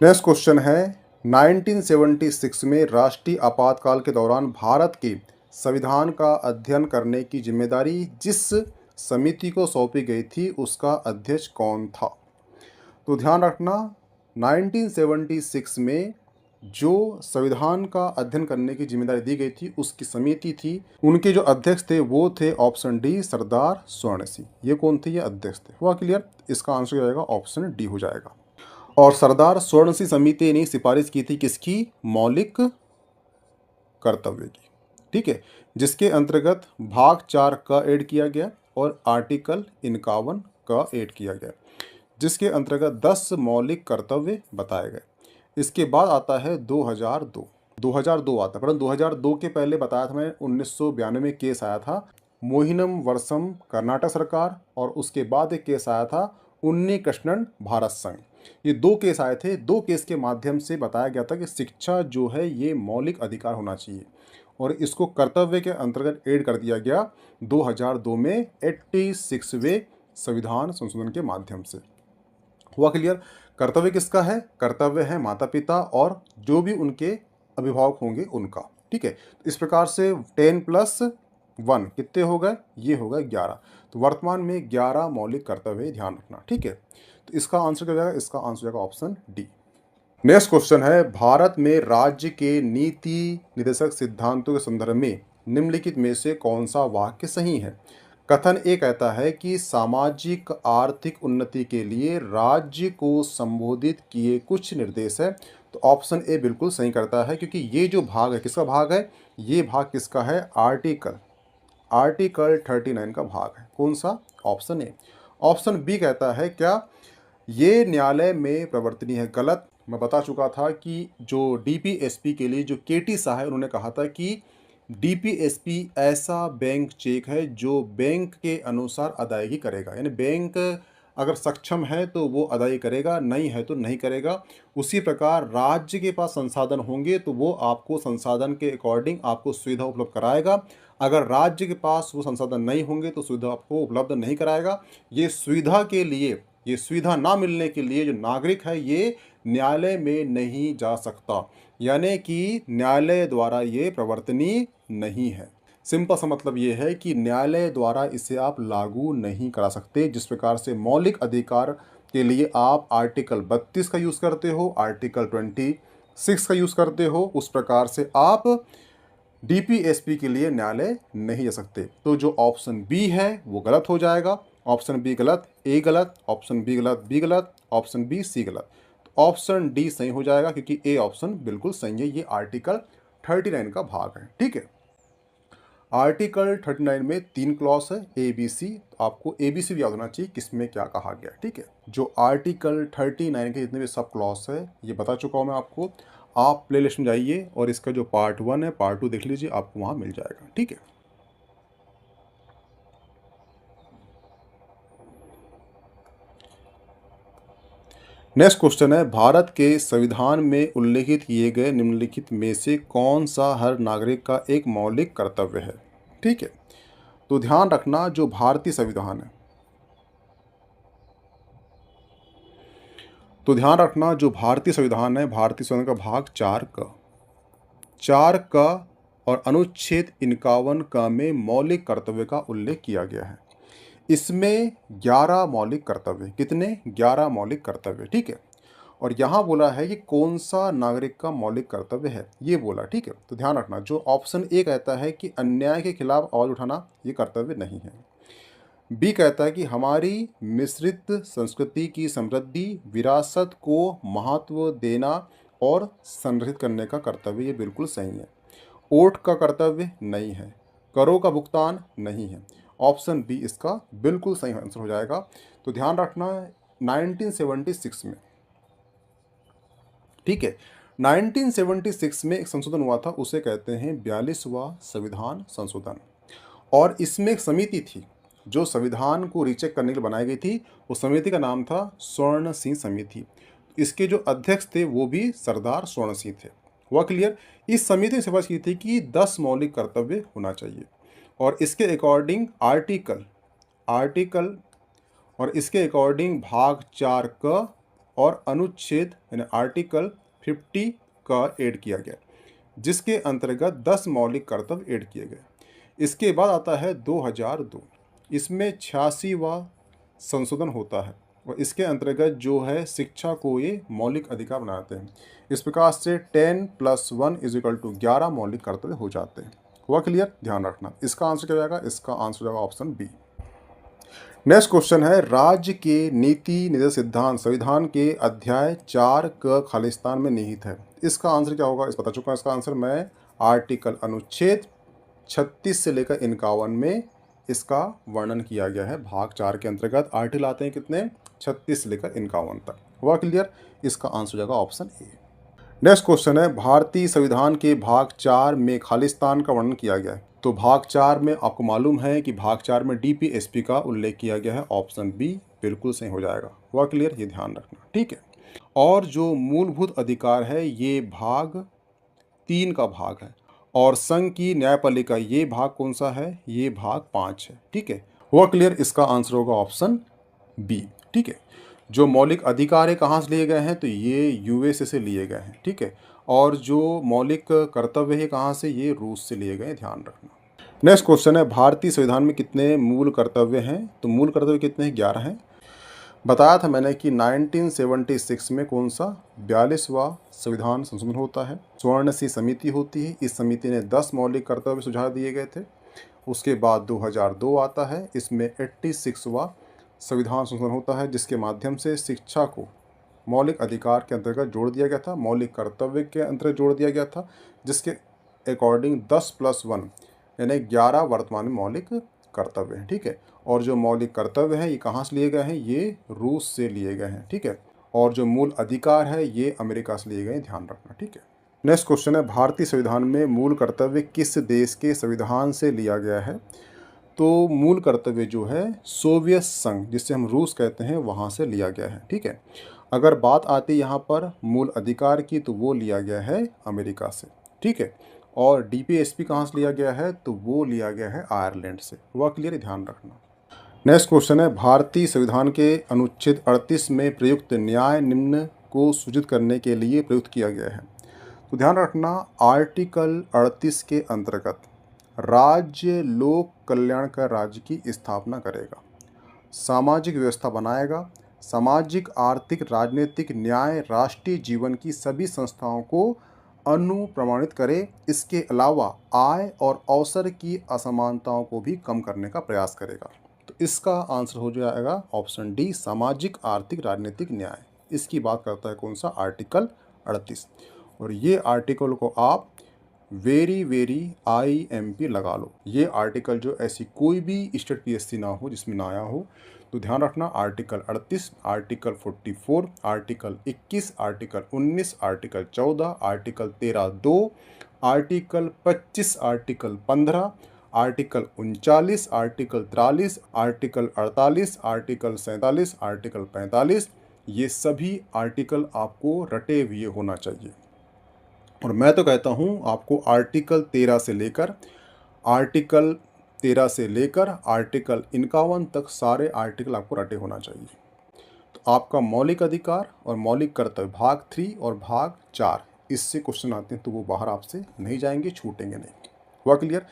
[SPEAKER 2] नेक्स्ट क्वेश्चन है, 1976 में राष्ट्रीय आपातकाल के दौरान भारत के संविधान का अध्ययन करने की जिम्मेदारी जिस समिति को सौंपी गई थी उसका अध्यक्ष कौन था? तो ध्यान रखना, 1976 में जो संविधान का अध्ययन करने की जिम्मेदारी दी गई थी उसकी समिति थी, उनके जो अध्यक्ष थे वो थे ऑप्शन डी सरदार स्वर्ण सिंह। ये कौन थे? ये अध्यक्ष थे। हुआ क्लियर? इसका आंसर हो जाएगा ऑप्शन डी हो जाएगा। और सरदार स्वर्ण सिंह समिति ने सिफारिश की थी किसकी? मौलिक कर्तव्य की। ठीक है, जिसके अंतर्गत भाग 4 का ऐड किया गया और आर्टिकल 51 का ऐड किया गया, जिसके अंतर्गत 10 मौलिक कर्तव्य बताए गए। इसके बाद आता है 2002। 2002 आता है, परंतु 2002 के पहले बताया था मैंने 1992 में केस आया था मोहिनम वर्षम कर्नाटक सरकार, और उसके बाद एक केस आया था उन्नी कृष्णन भारत संघ। ये दो केस आए थे। दो केस के माध्यम से बताया गया था कि शिक्षा जो है ये मौलिक अधिकार होना चाहिए, और इसको कर्तव्य के अंतर्गत ऐड कर दिया गया 2002 में 86वें संविधान संशोधन के माध्यम से। हुआ क्लियर? कर्तव्य किसका है? कर्तव्य है माता पिता और जो भी उनके अभिभावक होंगे उनका। ठीक है, तो इस प्रकार से 10+1 कितने हो गए? ये हो गए 11। तो वर्तमान में 11 मौलिक कर्तव्य, ध्यान रखना। ठीक है, तो इसका आंसर क्या हो जाएगा? इसका आंसर हो जाएगा ऑप्शन डी। नेक्स्ट क्वेश्चन है, भारत में राज्य के नीति निर्देशक सिद्धांतों के संदर्भ में निम्नलिखित में से कौन सा वाक्य सही है? कथन ए कहता है कि सामाजिक आर्थिक उन्नति के लिए राज्य को संबोधित किए कुछ निर्देश है। तो ऑप्शन ए बिल्कुल सही करता है, क्योंकि ये जो भाग है किसका भाग है? ये भाग किसका है? आर्टिकल 39 का भाग है। कौन सा? Option A. ऑप्शन बी कहता है क्या ये न्यायालय में प्रवर्तनीय है? गलत। मैं बता चुका था कि जो डीपीएसपी के लिए जो केटी शाह है उन्होंने कहा था कि डीपीएसपी ऐसा बैंक चेक है जो बैंक के अनुसार अदायगी करेगा, यानी बैंक अगर सक्षम है तो वो अदायगी करेगा, नहीं है तो नहीं करेगा। उसी प्रकार राज्य के पास संसाधन होंगे तो वो आपको संसाधन के अकॉर्डिंग आपको सुविधा उपलब्ध कराएगा। अगर राज्य के पास वो संसाधन नहीं होंगे तो सुविधा आपको उपलब्ध नहीं कराएगा। ये सुविधा के लिए, ये सुविधा ना मिलने के लिए जो नागरिक है ये न्यायालय में नहीं जा सकता, यानी कि न्यायालय द्वारा ये प्रवर्तनीय नहीं है। सिंपल सा मतलब ये है कि न्यायालय द्वारा इसे आप लागू नहीं करा सकते। जिस प्रकार से मौलिक अधिकार के लिए आप आर्टिकल 32 का यूज़ करते हो, आर्टिकल 26 का यूज़ करते हो, उस प्रकार से आप डीपीएसपी के लिए न्यायालय नहीं जा सकते। तो जो ऑप्शन बी है वो गलत हो जाएगा। ऑप्शन बी गलत, ए गलत, ऑप्शन बी गलत, बी गलत, ऑप्शन बी सी गलत। तो ऑप्शन डी सही हो जाएगा, क्योंकि ए ऑप्शन बिल्कुल सही है। ये आर्टिकल 39 का भाग है। ठीक है, आर्टिकल 39 में 3 क्लॉज है, ए बी सी। आपको ए बी सी भी याद होना चाहिए किसमें क्या कहा गया। ठीक है, जो आर्टिकल 39 के जितने भी सब क्लॉज है ये बता चुका हूँ मैं आपको। आप प्ले लिस्ट में जाइए और इसका जो पार्ट 1 है पार्ट 2 देख लीजिए, आपको वहाँ मिल जाएगा। ठीक है, नेक्स्ट क्वेश्चन है, भारत के संविधान में उल्लेखित किए गए निम्नलिखित में से कौन सा हर नागरिक का एक मौलिक कर्तव्य है? ठीक है, तो ध्यान रखना जो भारतीय संविधान है, तो ध्यान रखना जो भारतीय संविधान है, भारतीय संविधान का भाग 4 का और अनुच्छेद 51 का में मौलिक कर्तव्य का उल्लेख किया गया है। इसमें 11 मौलिक कर्तव्य, कितने? 11 मौलिक कर्तव्य। ठीक है, और यहाँ बोला है कि कौन सा नागरिक का मौलिक कर्तव्य है, ये बोला। ठीक है, तो ध्यान रखना जो ऑप्शन ए कहता है कि अन्याय के खिलाफ आवाज़ उठाना ये कर्तव्य नहीं है। बी कहता है कि हमारी मिश्रित संस्कृति की समृद्धि विरासत को महत्व देना और संरक्षित करने का कर्तव्य, ये बिल्कुल सही है। वोट का कर्तव्य नहीं है, करों का भुगतान नहीं है। ऑप्शन बी इसका बिल्कुल सही आंसर हो जाएगा। तो ध्यान रखना 1976 में, ठीक है, 1976 में एक संशोधन हुआ था, उसे कहते हैं 42वां संविधान संशोधन। और इसमें एक समिति थी जो संविधान को रीचेक करने के लिए बनाई गई थी। उस समिति का नाम था स्वर्ण सिंह समिति। इसके जो अध्यक्ष थे वो भी सरदार स्वर्ण सिंह थे। हुआ क्लियर? इस समिति ने सिफारिश की थी कि 10 मौलिक कर्तव्य होना चाहिए, और इसके अकॉर्डिंग आर्टिकल और इसके अकॉर्डिंग भाग 4 का और अनुच्छेद यानी आर्टिकल 50 का ऐड किया गया, जिसके अंतर्गत 10 मौलिक कर्तव्य ऐड किए गए। इसके बाद आता है 2002। इसमें 86वां संशोधन होता है
[SPEAKER 1] और इसके अंतर्गत जो है शिक्षा को ये मौलिक अधिकार बनाते हैं। इस प्रकार से 10 + 1 = 11 मौलिक कर्तव्य हो जाते हैं। हुआ क्लियर? ध्यान रखना। इसका आंसर क्या हो जाएगा? इसका आंसर हो जाएगा ऑप्शन बी। नेक्स्ट क्वेश्चन है, राज्य के नीति निर्देश सिद्धांत संविधान के अध्याय 4 क खालिस्तान में निहित है। इसका आंसर क्या होगा? इस बता चुका हूँ इसका आंसर मैं। आर्टिकल अनुच्छेद 36 से लेकर 51 में इसका वर्णन किया गया है। भाग 4 के अंतर्गत आर्टिकल आते हैं कितने? 36 से लेकर 51 तक। हुआ क्लियर? इसका आंसर हो जाएगा ऑप्शन ए। नेक्स्ट क्वेश्चन है, भारतीय संविधान के भाग 4 में खालिस्तान का वर्णन किया गया है। तो भाग 4 में आपको मालूम है कि भाग 4 में डीपीएसपी का उल्लेख किया गया है। ऑप्शन बी बिल्कुल सही हो जाएगा। हुआ क्लियर? ये ध्यान रखना, ठीक है। और जो मूलभूत अधिकार है ये भाग 3 का भाग है, और संघ की न्यायपालिका ये भाग कौन सा है? ये भाग 5 है, ठीक है। हुआ क्लियर? इसका आंसर होगा ऑप्शन बी, ठीक है। जो मौलिक अधिकार है कहाँ से लिए गए हैं? तो ये यूएसए से लिए गए हैं, ठीक है। और जो मौलिक कर्तव्य है कहाँ से? ये रूस से लिए गए हैं, ध्यान रखना। नेक्स्ट क्वेश्चन है, भारतीय संविधान में कितने मूल कर्तव्य हैं? तो मूल कर्तव्य कितने हैं? 11 हैं। बताया था मैंने कि 1976 में कौन सा 42वां संविधान संशोधन होता है। स्वर्ण सी समिति होती है, इस समिति ने 10 मौलिक कर्तव्य सुझाव दिए गए थे। उसके बाद 2002 आता है, इसमें 86वां संविधान संशोधन होता है, जिसके माध्यम से शिक्षा को मौलिक अधिकार के अंतर्गत जोड़ दिया गया था, मौलिक कर्तव्य के अंतर्गत जोड़ दिया गया था, जिसके अकॉर्डिंग 10 + 1 यानी 11 वर्तमान में मौलिक कर्तव्य हैं, ठीक है। और जो मौलिक कर्तव्य हैं ये कहाँ से लिए गए हैं? ये रूस से लिए गए हैं, ठीक है। और जो मूल अधिकार है ये अमेरिका से लिए गए हैं, ध्यान रखना, ठीक है। नेक्स्ट क्वेश्चन है, भारतीय संविधान में मूल कर्तव्य किस देश के संविधान से लिया गया है? तो मूल कर्तव्य जो है सोवियत संघ, जिससे हम रूस कहते हैं, वहाँ से लिया गया है, ठीक है। अगर बात आती है यहाँ पर मूल अधिकार की तो वो लिया गया है अमेरिका से, ठीक है। और डीपीएसपी कहाँ से लिया गया है? तो वो लिया गया है आयरलैंड से। हुआ क्लियर? ध्यान रखना। नेक्स्ट क्वेश्चन है, भारतीय संविधान के अनुच्छेद 38 में प्रयुक्त न्याय निम्न को सूचित करने के लिए प्रयुक्त किया गया है। तो ध्यान रखना, आर्टिकल 38 के अंतर्गत राज्य लोक कल्याण का राज्य की स्थापना करेगा, सामाजिक व्यवस्था बनाएगा, सामाजिक आर्थिक राजनीतिक न्याय राष्ट्रीय जीवन की सभी संस्थाओं को अनुप्रमाणित करे। इसके अलावा आय और अवसर की असमानताओं को भी कम करने का प्रयास करेगा। तो इसका आंसर हो जाएगा ऑप्शन डी, सामाजिक आर्थिक राजनीतिक न्याय। इसकी बात करता है कौन सा? आर्टिकल 38। और ये आर्टिकल को आप वेरी IMP लगा लो। ये आर्टिकल जो ऐसी कोई भी स्टेट पीएससी ना हो जिसमें ना आया हो। तो ध्यान रखना, article 38, article 44, article 21, article 19, article 14, article 13(2), article 25, article 15, article 39, article 43, article 48, article 47, article 45, ये सभी आर्टिकल आपको रटे हुए होना चाहिए। और मैं तो कहता हूँ आपको आर्टिकल 13 से लेकर आर्टिकल 51 तक सारे आर्टिकल आपको रटे होना चाहिए। तो आपका मौलिक अधिकार और मौलिक कर्तव्य भाग 3 और भाग 4 इससे क्वेश्चन आते हैं, तो वो बाहर आपसे नहीं जाएंगे, छूटेंगे नहीं। हुआ क्लियर?